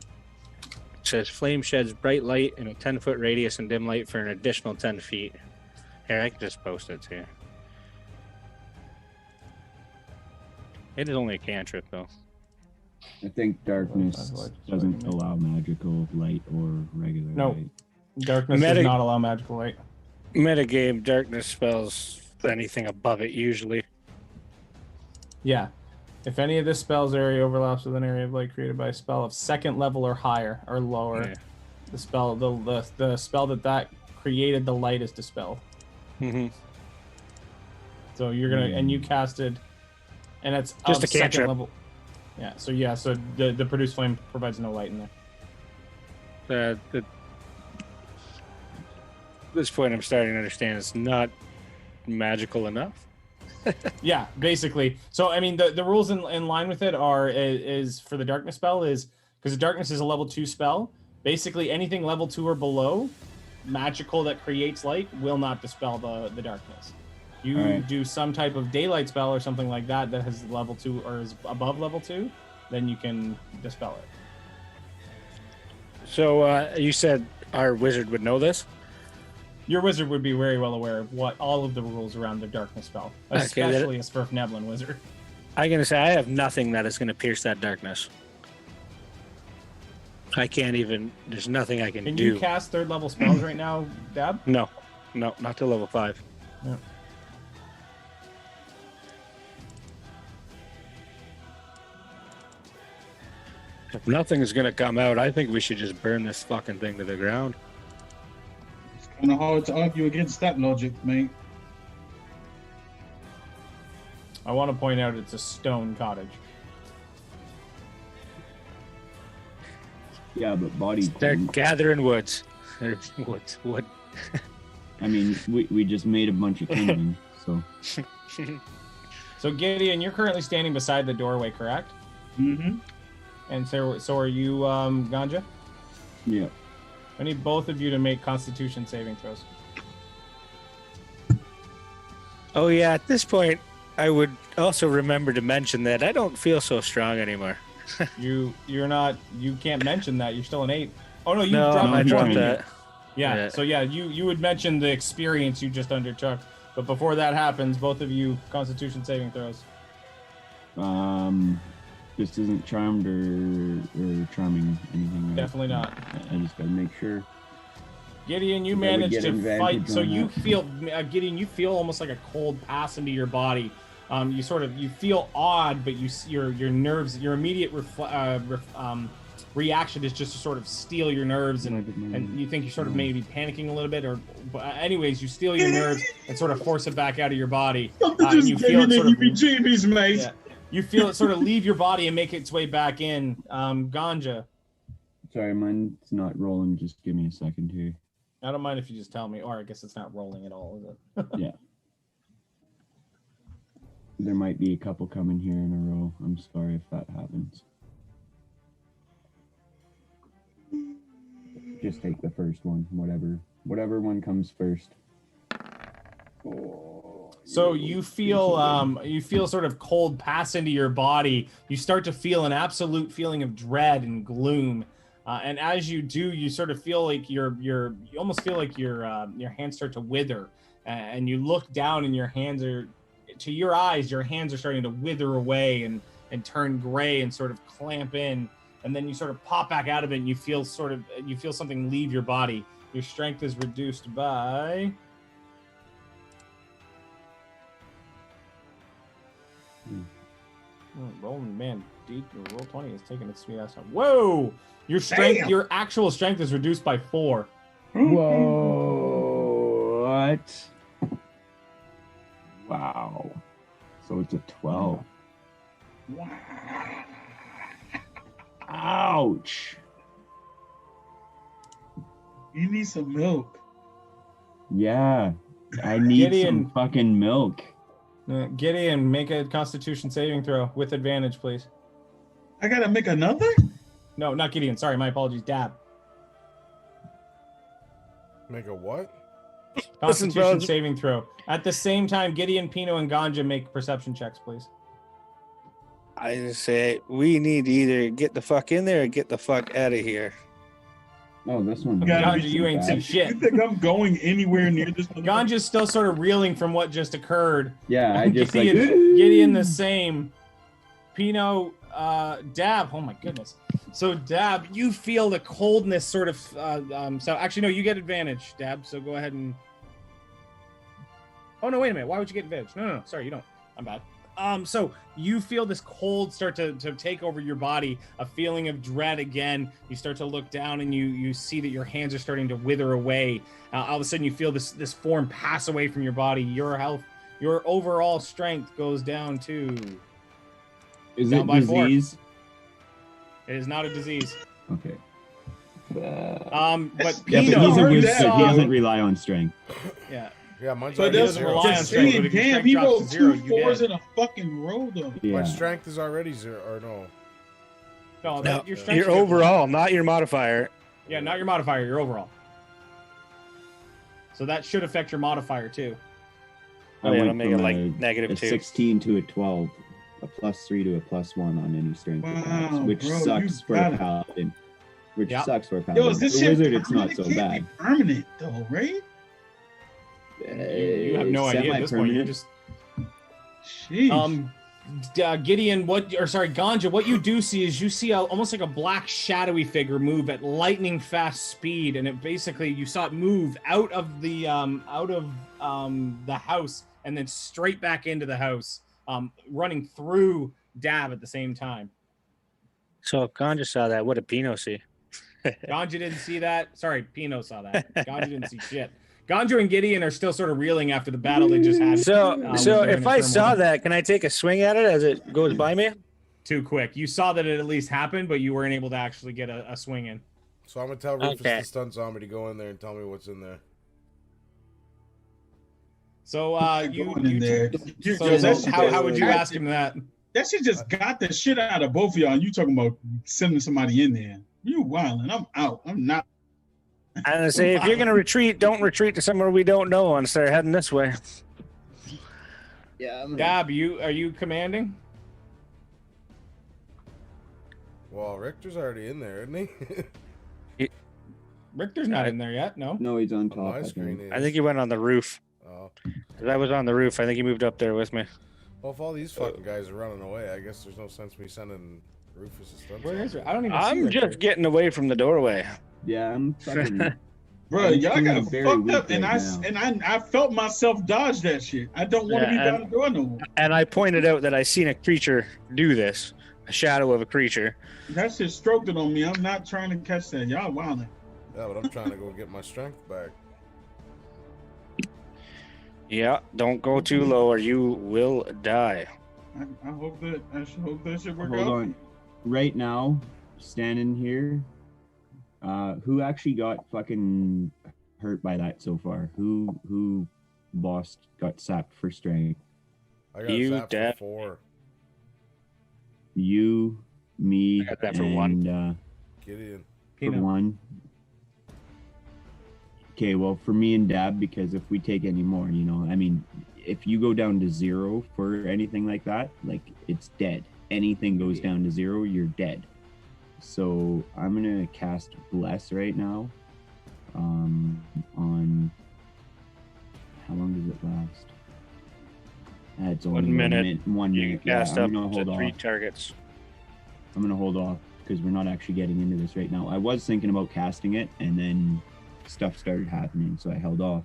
It says flame sheds bright light in a 10-foot radius and dim light for an additional 10 feet. Here, I can just post it to you. It is only a cantrip, though. I think darkness doesn't allow magical light or regular light. Darkness does not allow magical light. Metagame, darkness spells anything above it, usually. Yeah. If any of this spell's area overlaps with an area of light created by a spell of second level or higher or lower, the spell the spell that created the light is dispelled. Mm-hmm. So you're gonna and you casted, and it's just of a cantrip. second level. Yeah. So the produce flame provides no light in there. At this point, I'm starting to understand it's not magical enough. Yeah, basically. So I mean, the rules in line with it is for the darkness spell is because the darkness is a level 2 spell. Basically, anything level 2 or below, magical that creates light will not dispel the darkness. You do some type of daylight spell or something like that has level 2 or is above level 2, then you can dispel it. So you said our wizard would know this? Your wizard would be very well aware of what all of the rules around the darkness spell, Okay, especially a Svirfneblin wizard. I'm gonna say I have nothing that is gonna pierce that darkness. I can't even. There's nothing I can do. Can you cast 3rd level spells right now, Dab? No, not till level 5. Yeah. If nothing is gonna come out, I think we should just burn this fucking thing to the ground. It's kind of hard to argue against that logic, mate. I want to point out it's a stone cottage. Yeah, but body. Start gathering woods. Wood. I mean, we just made a bunch of kindling, so. So Gideon, you're currently standing beside the doorway, correct? Mm-hmm. And so are you, Ganja? Yeah. I need both of you to make Constitution saving throws. Oh yeah, at this point, I would also remember to mention that I don't feel so strong anymore. You can't mention that. You're still an 8. Oh no, you No, dropped I before, dropped didn't you? that. Yeah. Yeah. So yeah, you would mention the experience you just undertook, but before that happens, both of you Constitution saving throws. This isn't charmed or charming anything. Right? Definitely not. I just gotta make sure. Gideon, you Did I managed get to advantage fight. So on you that? feel, Gideon, you feel almost like a cold pass into your body. You feel odd, but your nerves, your immediate reaction is just to sort of steal your nerves, and you think you're sort of maybe panicking a little bit, but anyways, you steal your nerves and sort of force it back out of your body. And you feel it sort of, heebie-jeebies, mate. yeah, you feel it sort of leave your body and make its way back in. Ganja, Sorry, mine's not rolling. Just give me a second here. I don't mind if you just tell me, or I guess it's not rolling at all, is it? Yeah. There might be a couple coming here in a row. I'm sorry if that happens. Just take the first one, whatever one comes first. Oh, So you feel sort of cold pass into your body. You start to feel an absolute feeling of dread and gloom, and as you do, you sort of feel like you almost feel like your hands start to wither, and you look down, and your hands are, to your eyes, your hands are starting to wither away and turn gray and sort of clamp in, and then you sort of pop back out of it, and you feel something leave your body. Your strength is reduced by. Rolling, man, roll 20 is taking its sweet ass time. Whoa! Your strength, Damn. your actual strength is reduced by 4. Whoa! What? Wow. So it's a 12. Ouch! You need some milk. Yeah, I need Gideon. some fucking milk. Gideon, make a Constitution saving throw with advantage, please. I gotta make another? No, not Gideon. Sorry, my apologies. Dab. Make a what? Constitution fellas. saving throw. At the same time, Gideon, Pino, and Ganja make perception checks, please. I just say we need to either get the fuck in there or get the fuck out of here. Oh, this one. Yeah, Ganja, you ain't seen You shit. think I'm going anywhere near this? Ganja's still sort of reeling from what just occurred. Yeah, I just like. Gideon the same. Pino, Dab. Oh my goodness. So Dab, you feel the coldness sort of. So actually, no, you get advantage, Dab. So go ahead and. Oh no! Wait a minute. Why would you get advantage? No. Sorry, you don't. I'm bad. So you feel this cold start to take over your body, a feeling of dread again. You start to look down and you see that your hands are starting to wither away. All of a sudden you feel this form pass away from your body. Your health, your overall strength goes down to. Is down it by 4. disease? It is not a disease. Okay. But Yeah, but Pino, he's a already wizard. said He doesn't rely on strength. Yeah. Yeah, mine's So already that's doesn't zero. rely on just strength, but saying, if your damn, strength he drops to rolled 0, 2 you 4s dead. in a fucking row, though. Yeah. My strength is already 0, or no? No, No, your strength. your overall, not your modifier. Yeah, not your modifier. Your overall. So that should affect your modifier too. Oh, yeah, went I'll make it from like a negative 2. 16 to a 12, a +3 to a +1 on any strength attacks, Wow, which bro, sucks you for got a it. paladin. Which Yeah. sucks for a paladin. Yo, is this For shit wizard, it's not permanent? so It can't bad. be permanent, though, right? You have no idea at this point. You're just. Sheesh. Gideon, Ganja, what you do see is you see almost like a black shadowy figure move at lightning fast speed, and it basically you saw it move out of the house and then straight back into the house, running through Dab at the same time. So if Ganja saw that, what did Pino see? Ganja didn't see that. Sorry, Pino saw that. Ganja didn't see shit. Ganja and Gideon are still sort of reeling after the battle they just had. So if I saw that, can I take a swing at it as it goes by me? Too quick. You saw that it at least happened, but you weren't able to actually get a swing in. So I'm gonna tell Rufus the stunt zombie to go in there and tell me what's in there. So How would you ask him that? That shit just got the shit out of both of y'all. And you talking about sending somebody in there? You wilding? I'm out. I'm not. And I say, if you're gonna retreat, don't retreat to somewhere we don't know and start heading this way. Yeah. Gab, are you commanding? Well, Richter's already in there, isn't he? Richter's not in there yet. No. No, he's on top. My screen is. I think he went on the roof. Oh. 'Cause I was on the roof. I think he moved up there with me. Well, if all these fucking guys are running away, I guess there's no sense me sending Rufus a stunt. Where is it? I don't even. I'm see just getting away from the doorway. Yeah, I'm fucking. Bro, y'all got very fucked weak up, and right I felt myself dodge that shit. I don't want to be down the door no more. And I pointed out that I seen a creature do this, a shadow of a creature. That shit stroked it on me. I'm not trying to catch that. Y'all wilding. Yeah, but I'm trying to go get my strength back. Yeah, don't go too low or you will die. I hope that shit work Hold out. on. Right now, standing here, who actually got fucking hurt by that so far? Who got sapped for strength? I got You, zapped Dad. for 4. You, me, I got that for and, one. Gideon. for Pino. one. Okay, well, for me and Dab, because if we take any more, I mean, if you go down to 0 for anything like that, like, it's dead. Anything goes down to 0, you're dead. So I'm gonna cast Bless right now. On how long does it last? It's only 1 minute. 1 You minute. can cast I'm up gonna to hold 3 off. targets. I'm gonna hold off because we're not actually getting into this right now. I was thinking about casting it, and then stuff started happening, so I held off.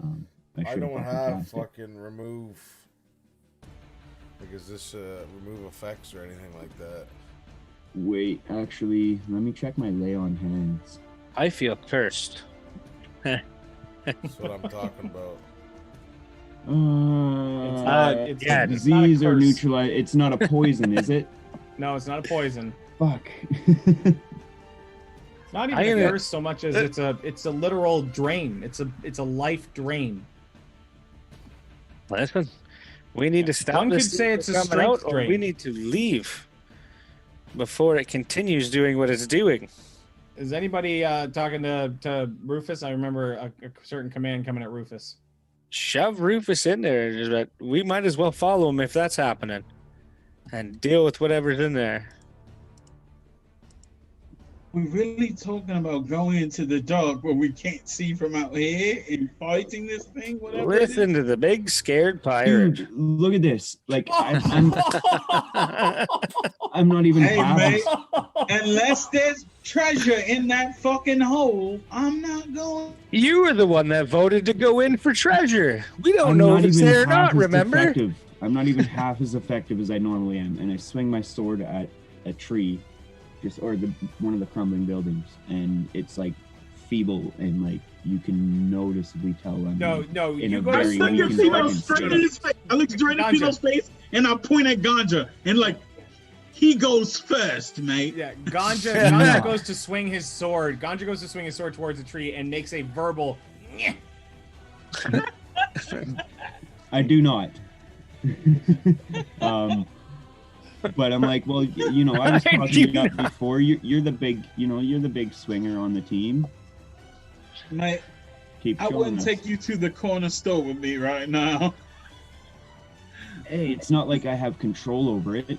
I should've don't fucking have cast it. fucking remove. Like, is this remove effects or anything like that? Wait, actually, let me check my lay on hands. I feel cursed. That's what I'm talking about. It's yeah, not a Disease or curse. neutralize. It's not a poison, is it? No, it's not a poison. Fuck. It's not even I a am- curse so much as it's a literal drain. It's a life drain. Listen, we need to stop One this could say it's a from coming strength out, or drain. we need to leave before it continues doing what it's doing. Is anybody talking to Rufus? I remember a certain command coming at Rufus. Shove Rufus in there, but we might as well follow him if that's happening, and deal with whatever's in there. We really talking about going into the dark where we can't see from out here and fighting this thing? Whatever. it is? Listen to the big scared pirate. Dude, look at this. Like, I'm not even Hey, half mate. as- Unless there's treasure in that fucking hole, I'm not going. You were the one that voted to go in for treasure. We don't I'm know not if it's even there or half not, as remember? effective. I'm not even half as effective as I normally am, and I swing my sword at a tree, or one of the crumbling buildings, and it's like feeble, and like you can noticeably tell I'm No, in you a go very I look weak at and Pino fucking straight in state. his face. I look straight at Ganja. Pino's face and I point at Ganja and like, he goes first, mate. Yeah, Ganja goes to swing his sword. Ganja goes to swing his sword towards the tree and makes a verbal. "Nyeh." I do not. But I'm like, well, I was I talking do it up before. You're the big, you're the big swinger on the team. Mate, Keep I showing wouldn't us. take you to the corner store with me right now. Hey, it's not like I have control over it.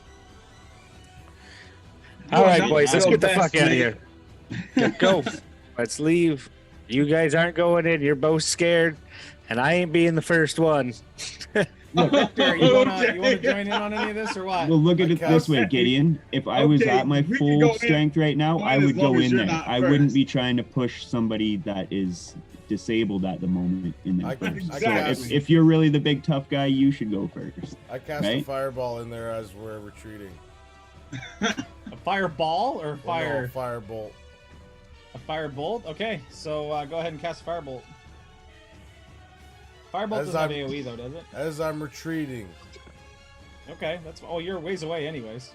All right, Not boys, let's your get the best, fuck out of mate. here. Let's go. Let's leave You guys aren't going in. You're both scared, and I ain't being the first one. Victor, you wanna join in on any of this or what? Well, look at I it this way, can't- Gideon. If I was Okay, at my we can go full in. strength right now, Go I in as would long go as in you're there. not I wouldn't first. be trying to push somebody that is disabled at the moment in there I first. can- So Exactly. if you're really the big tough guy, you should go first. I cast a Right? fireball in there as we're retreating. A fireball or fire? No, firebolt. A firebolt? Okay, so go ahead and cast firebolt. Firebolt As doesn't have I'm- AoE though, does it? As I'm retreating. Okay, that's you're a ways away anyways.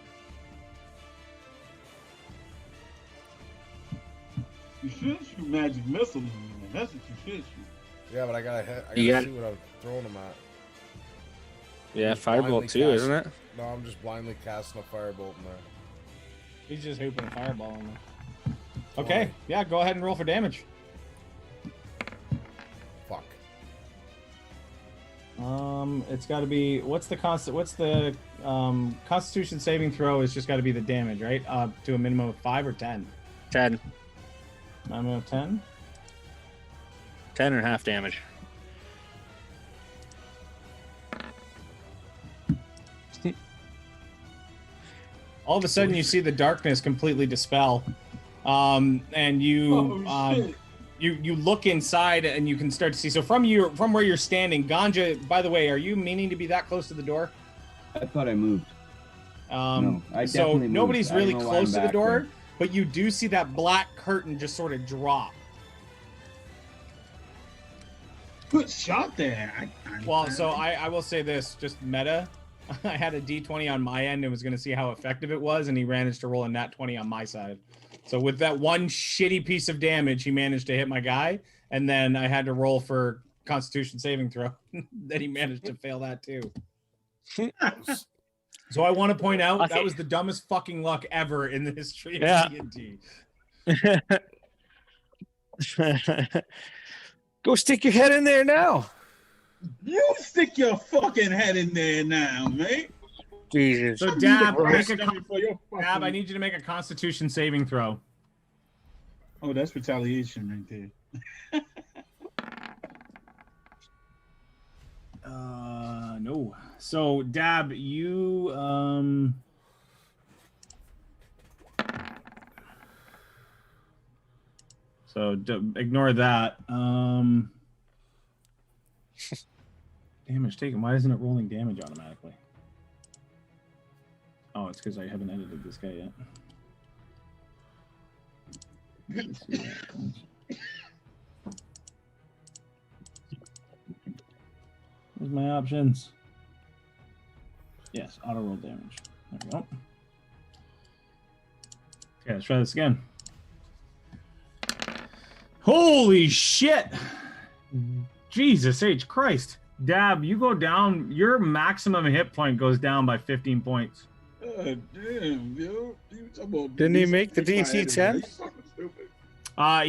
You should shoot magic missiles. Man. That's what you should shoot. Yeah, but I gotta You got- see what I'm throwing them at. Yeah, Just blindly firebolt too, cast- isn't it? No, I'm just blindly casting a firebolt in there. He's just hooping a fireball in there. Okay, yeah, go ahead and roll for damage. Fuck. It's got to be what's the Constitution saving throw? It's just got to be the damage, right? To a minimum of 5 or 10. 10. Minimum of 10. 10 and a half damage. All of a sudden, you see the darkness completely dispel, and you Oh, shit. you look inside and you can start to see. So from where you're standing, Ganja. By the way, are you meaning to be that close to the door? I thought I moved. No, I So definitely moved. nobody's I don't really know why close I'm to the back door, there. but you do see that black curtain just sort of drop. Good shot there. Well, so I will say this, just meta. I had a D20 on my end and was going to see how effective it was, and he managed to roll a nat 20 on my side. So with that one shitty piece of damage, he managed to hit my guy, and then I had to roll for Constitution saving throw. Then he managed to fail that too. So I want to point out that was the dumbest fucking luck ever in the history of D&D. Go stick your head in there now. You stick your fucking head in there now, mate. Jesus. So I'm Dab, the make worst a dummy for your fucking- Dab, I need you to make a Constitution saving throw. Oh, that's retaliation right there. No. So Dab, you so ignore that. Damage taken. Why isn't it rolling damage automatically? Oh, it's because I haven't edited this guy yet. Let's see what happens. Where's my options? Yes, auto roll damage. There we go. Okay, let's try this again. Holy shit! Jesus H. Christ. Dab, you go down, your maximum hit point goes down by 15 points. Damn, yo. Didn't he make the DC 10?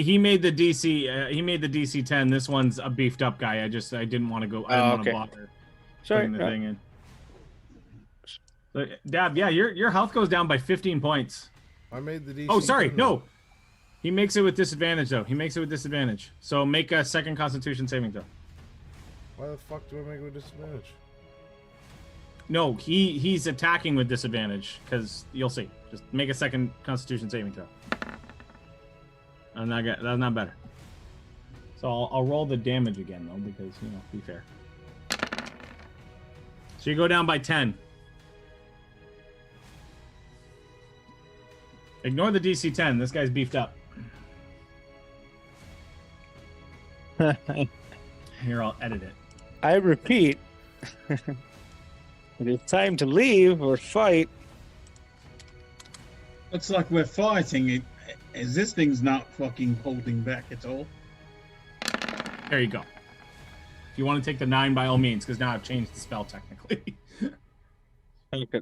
He made the DC 10. This one's a beefed up guy. I didn't want to go. I didn't want to bother Sorry. putting the thing in. So, Dab, yeah, your health goes down by 15 points. I made the DC. Oh, sorry, no. He makes it with disadvantage though. He makes it with disadvantage. So make a second Constitution saving throw. Why the fuck do I make it with disadvantage? No, he's attacking with disadvantage because you'll see. Just make a second Constitution saving throw. That's not better. So I'll roll the damage again though because be fair. So you go down by 10. Ignore the DC 10. This guy's beefed up. Here, I'll edit it. I repeat, it is time to leave or fight. Looks like we're fighting. As this thing's not fucking holding back at all. There you go. If you want to take the 9, by all means, because now I've changed the spell technically. Okay.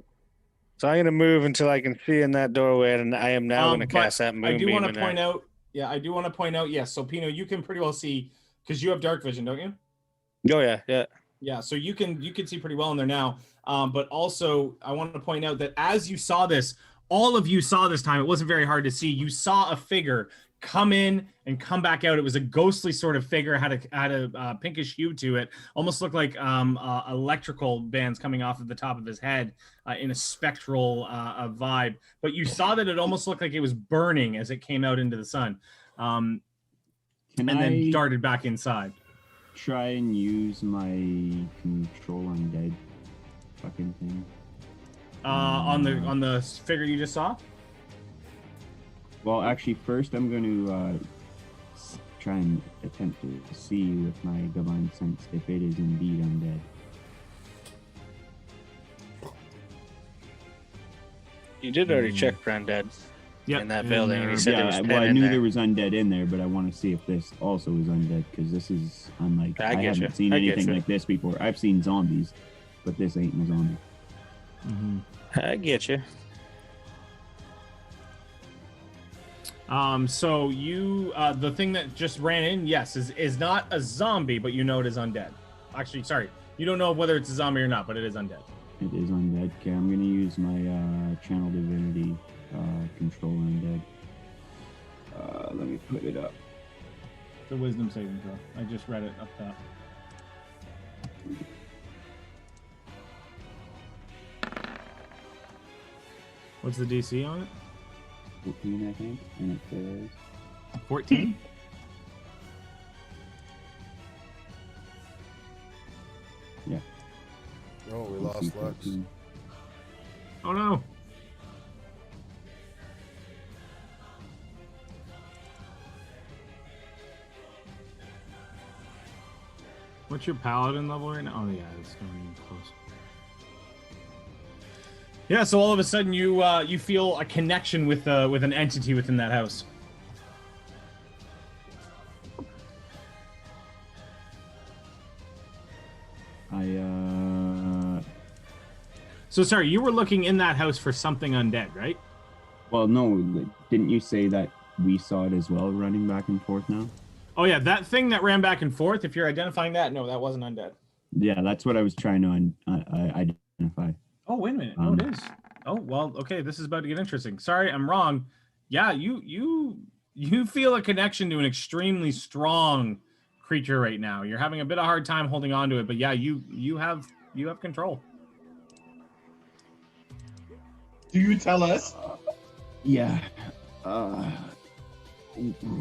So I'm gonna move until I can see in that doorway, and I am now gonna But cast that I moonbeam. do want to in point there. out. Yeah, I do want to point out. Yes, so Pino, you can pretty well see because you have dark vision, don't you? Oh yeah. Yeah, so you can see pretty well in there now. But also, I wanted to point out that as you saw this, all of you saw this time. It wasn't very hard to see. You saw a figure come in and come back out. It was a ghostly sort of figure, had a pinkish hue to it, almost looked like electrical bands coming off of the top of his head in a spectral vibe. But you saw that it almost looked like it was burning as it came out into the sun, and then darted back inside. Try and use my control undead fucking thing. On the figure you just saw? Well, actually, first I'm going to try and attempt to see with my divine sense if it is indeed undead. You did already check for undead in that building. And he said there was 10 I in knew there. there was undead in there, but I want to see if this also is undead, because this is unlike. I haven't seen anything like this before. I've seen zombies, but this ain't a zombie. Mm-hmm. I get you. So you, the thing that just ran in, yes, is not a zombie, but you know it is undead. Actually, sorry, you don't know whether it's a zombie or not, but it is undead. It is undead. Okay, I'm gonna use my channel divinity control undead. Let me put it up. The wisdom saving throw. I just read it up top. What's the DC on it? 14, I think, and it says 14. Yeah. Oh, we lost Lux. 14. Oh no. What's your paladin level right now? Oh yeah, it's not even close. Yeah, so all of a sudden you feel a connection with an entity within that house. So sorry, you were looking in that house for something undead, right? Well, no, didn't you say that we saw it as well, running back and forth now? Oh yeah, that thing that ran back and forth. If you're identifying that, no, that wasn't undead. Yeah, that's what I was trying to identify. Oh wait a minute, no, it is. Oh well, okay, this is about to get interesting. Sorry, I'm wrong. Yeah, you feel a connection to an extremely strong creature right now. You're having a bit of hard time holding on to it, but yeah, you have control. Do you tell us? Yeah.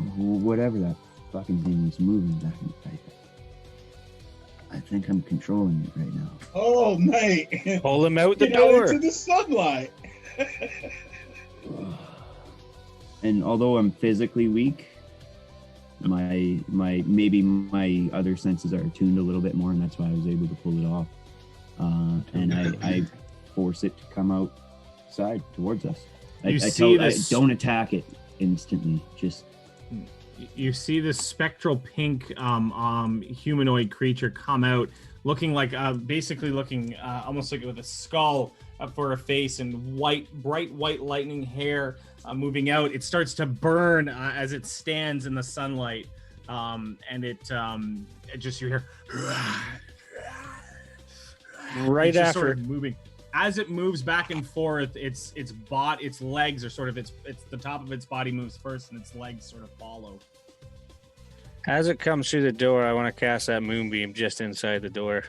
Whatever that fucking thing was moving back and forth. I think I'm controlling it right now. Oh, mate. Pull him out the Get out door. into the sunlight. And although I'm physically weak, my other senses are attuned a little bit more, and that's why I was able to pull it off. And I force it to come outside towards us. I don't attack it instantly. Just you see this spectral pink humanoid creature come out, looking like basically looking almost like with a skull up for a face and bright white lightning hair moving out. It starts to burn as it stands in the sunlight, and it just you hear right after sort of moving. As it moves back and forth, its legs are sort of it's the top of its body moves first, and its legs sort of follow. As it comes through the door, I want to cast that moonbeam just inside the door.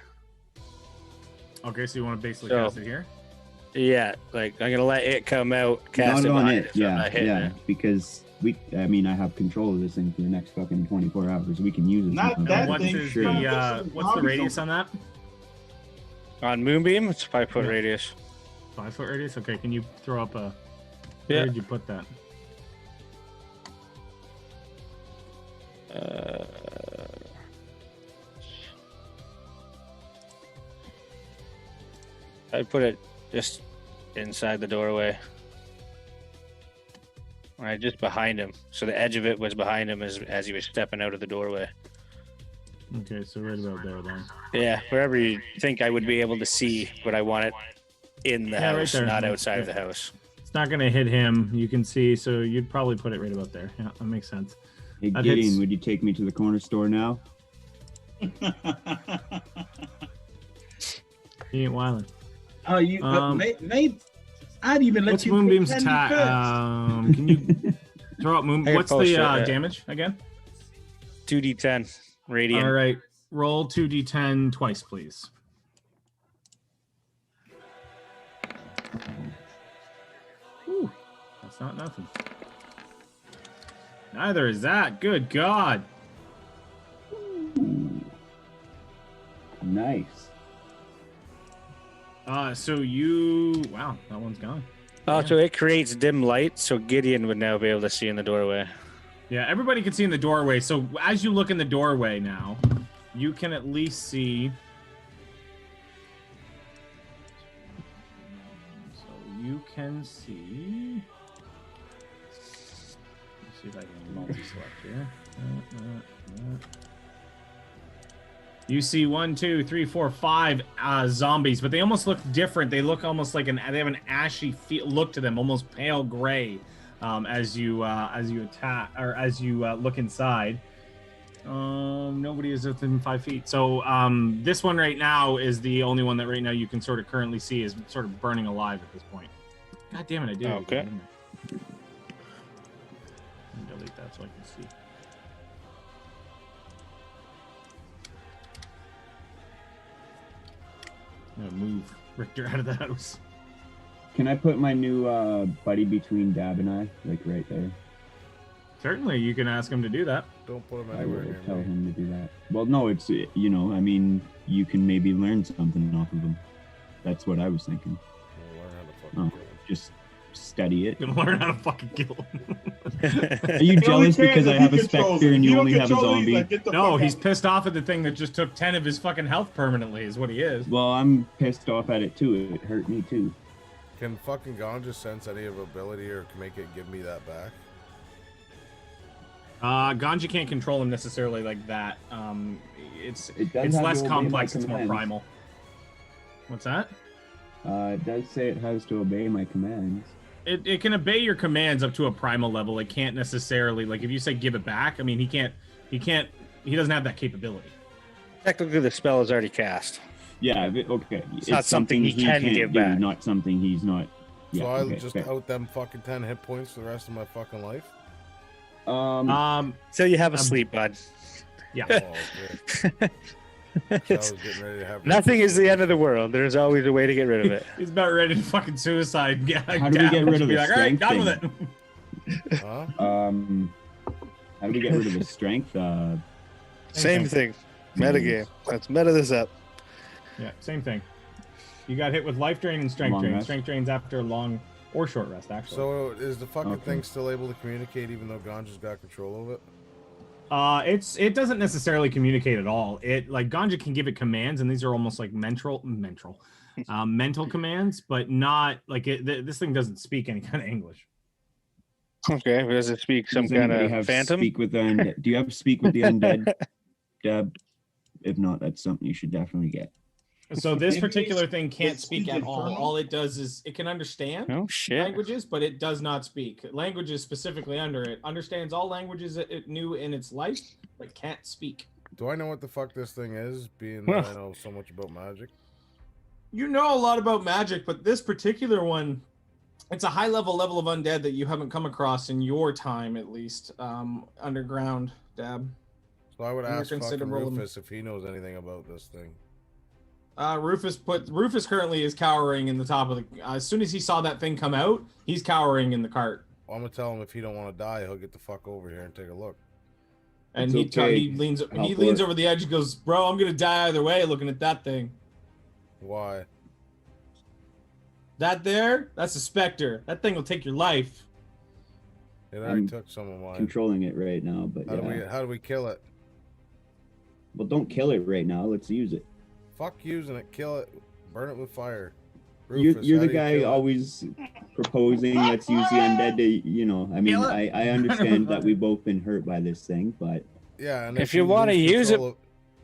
Okay, so you want to basically cast it here? Yeah, like I'm gonna let it come out, cast not it on behind it. so I'm Yeah, not hitting yeah. it. Because I have control of this thing for the next fucking 24 hours. We can use it. Not sometime. that What's thing. what's the radius on that? On moonbeam, it's 5 foot Yeah. radius. 5 foot radius. Okay, can you throw up a? Yeah. Where did you put that? I put it just inside the doorway. Right, just behind him. So the edge of it was behind him as he was stepping out of the doorway. Okay, so right about there then. Yeah, wherever you think I would be able to see, but I want it in the Yeah, right house, there. not outside Yeah. of the house. It's not going to hit him. You can see, so you'd probably put it right about there. Yeah, that makes sense. Hey, That Gideon, hits. would you take me to the corner store now? He ain't wilding. Oh, you Um, maybe I'd even let What's you Moonbeam's pick Candy attack? first. Can you Throw up moon. I can What's the post it, yeah. damage again? 2d10 radiant. All right. Roll 2d10 twice, please. Whew, that's not nothing. Neither is that. Good God. Nice. So you... Wow, that one's gone. Oh, so it creates dim light, so Gideon would now be able to see in the doorway. Yeah, everybody can see in the doorway. So as you look in the doorway now, you can at least see... So you can see... Let's see if I can multi-select here. You see 1, 2, 3, 4, 5 zombies, but they almost look different. They look almost like they have an ashy look to them, almost pale gray, as you attack or as you look inside. Nobody is within 5 feet. So this one right now is the only one that right now you can sort of currently see is sort of burning alive at this point. God damn it, I did. Okay. Let me delete that so I can see. I'm gonna move Richter out of the house. Can I put my new buddy between Dab and I, like right there? Certainly, you can ask him to do that. Don't put him I anywhere will near tell me. him to do that. Well, no, it's, you know, I mean, you can maybe learn something off of him. That's what I was thinking. We'll learn how to fucking Oh, kill him. just study it. Gonna learn how to fucking kill him. Are you jealous because I have a controls Spectre it. and you don't only have a control it, he's zombie? like, "Get the No, fuck he's out." pissed off at the thing that just took 10 of his fucking health permanently, is what he is. Well, I'm pissed off at it too. It hurt me too. Can fucking Ganja sense any of ability or can make it give me that back? Ganja can't control him necessarily like that. It's It does it's have less to obey my complex, it's more commands. primal. What's that? It does say it has to obey my commands. It can obey your commands up to a primal level. It can't necessarily, like, if you say give it back, I mean, he doesn't have that capability. Technically, the spell is already cast. Yeah, okay. It's not something he can can't give do, back. not something he's not. Yeah, So I okay, just fair. out them fucking 10 hit points for the rest of my fucking life? So you have a sleep, bud. Yeah. Oh, okay. I was getting ready to have Nothing is the end of the world. There's always a way to get rid of it. He's about ready to fucking suicide. How do we get rid of Be the like, all right, strength done with it. Huh? How do we get rid of the strength? Same thing. Metagame. Let's meta this up. Yeah, same thing. You got hit with life drain and strength Long drain. rest. Strength drains after a long or short rest, actually. So is the fucking Okay. thing still able to communicate even though Ganja's got control of it? It doesn't necessarily communicate at all. It, like, Ganja can give it commands, and these are almost like mental commands, but not like this thing doesn't speak any kind of English. Okay, but does it speak some Does kind anybody of have phantom? Speak with the undead? Do you have speak with the undead, Deb? If not, that's something you should definitely get. So this Maybe particular thing can't it's speak at all. infernal? All it does is it can understand Oh shit! languages, but it does not speak. Languages specifically under it understands all languages that it knew in its life, but can't speak. Do I know what the fuck this thing is, being Well. that I know so much about magic? You know a lot about magic, but this particular one, it's a high level of undead that you haven't come across in your time, at least, underground, Dab. So I would You're ask fucking considerable- Rufus if he knows anything about this thing. Rufus currently is cowering in the top of the. As soon as he saw that thing come out, he's cowering in the cart, I'm gonna tell him if he don't want to die, he'll get the fuck over here and take a look. and It's okay. he leans Help over the edge and goes, "Bro, I'm gonna die either way. Looking at that thing, Why? that there, that's a specter. That thing will take your life." It already I'm took some of mine. Controlling it right now, but yeah. How do we kill it? Well, don't kill it right now. Let's use it. Fuck using it, kill it, burn it with fire. You're Rufus, the how do you guy kill it? always proposing let's use the undead to, you know, I mean, Kill it. I understand that we've both been hurt by this thing, but Yeah, and If you wanna lose use it- control of-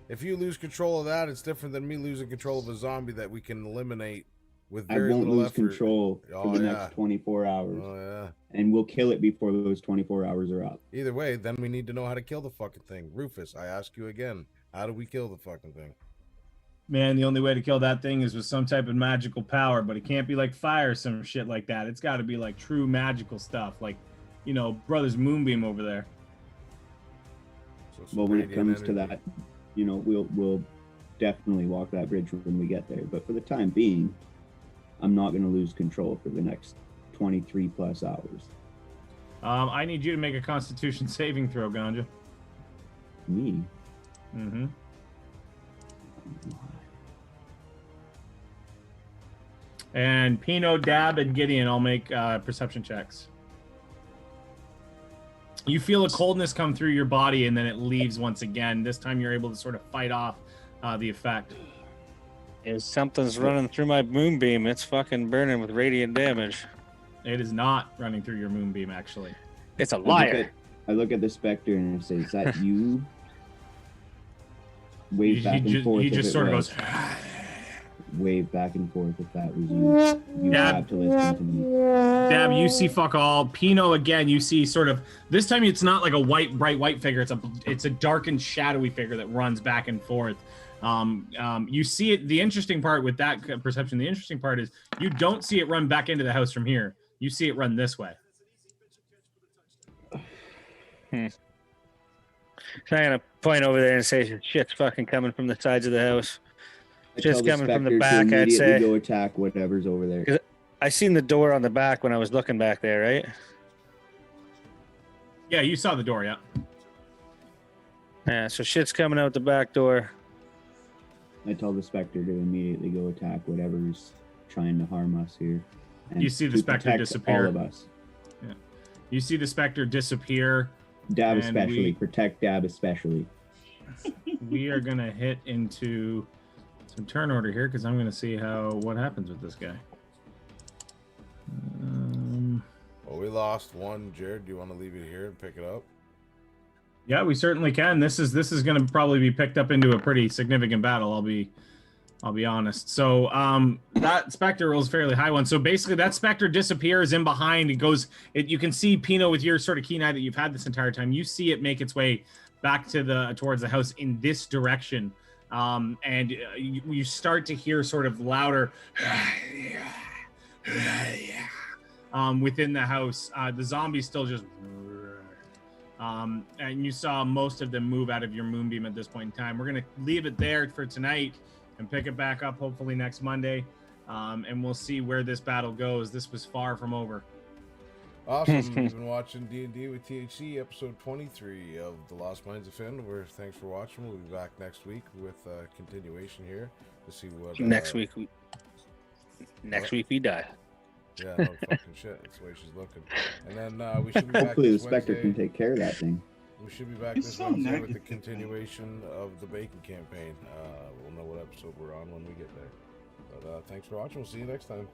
if you lose control of that, it's different than me losing control of a zombie that we can eliminate with I very won't little lose effort. control Oh, for the yeah. next 24 hours. Oh yeah. And we'll kill it before those 24 hours are up. Either way, then we need to know how to kill the fucking thing. Rufus, I ask you again, how do we kill the fucking thing? Man, the only way to kill that thing is with some type of magical power, but it can't be like fire or some shit like that. It's got to be like true magical stuff, like brother's moonbeam over there. So some Well, when it radiant comes to energy. that, we'll definitely walk that bridge when we get there. But for the time being, I'm not going to lose control for the next 23 plus hours. I need you to make a Constitution saving throw, Ganja. Me? Mm-hmm. And Pino, Dab, and Gideon all make perception checks. You feel a coldness come through your body, and then it leaves once again. This time you're able to sort of fight off the effect. If something's running through my moonbeam, it's fucking burning with radiant damage. It is not running through your moonbeam, actually. It's a liar. I look at the specter and I say, "Is that you?" Wave back and forth. He if just it sort of was. goes. Wave back and forth if that was you. You Dab. have to listen to me. Dab, you see fuck all. Pino, again, you see sort of, this time it's not like a bright white figure. It's a darkened, shadowy figure that runs back and forth. You see it. The interesting part with that perception, the interesting part is you don't see it run back into the house from here. You see it run this way. So I'm gonna point over there and say, "Shit's fucking coming from the sides of the house." I Just tell the coming from the specter to back, I'd immediately say. go attack whatever's over there. I seen the door on the back when I was looking back there, right? Yeah, you saw the door, yeah. Yeah, so shit's coming out the back door. I tell the specter to immediately go attack whatever's trying to harm us here. And You see the to specter protect disappear. all of us. You see the specter disappear. Dab And especially. Protect Dab especially. We are going to hit into some turn order here because I'm going to see what happens with this guy. Well, we lost one. Jared, do you want to leave it here and pick it up? Yeah, we certainly can. This is going to probably be picked up into a pretty significant battle. I'll be honest. So that specter rolls a fairly high one. So basically, that specter disappears in behind. You can see Pino with your sort of keen eye that you've had this entire time. You see it make its way back towards the house in this direction, and you start to hear sort of louder within the house. The zombies still just. And you saw most of them move out of your moonbeam at this point in time. We're going to leave it there for tonight and pick it back up hopefully next Monday. And we'll see where this battle goes. This was far from over. Awesome. You've been watching D&D with THC, episode 23 of The Lost Minds of Phandelver. Thanks for watching. We'll be back next week with a continuation here to see what... Next week we die. Yeah, no fucking shit. That's the way she's looking. And then we should be back Hopefully the this specter Wednesday. can take care of that thing. We should be back It's this so Wednesday with the negative. continuation of the bacon campaign. We'll know what episode we're on when we get there. But thanks for watching. We'll see you next time.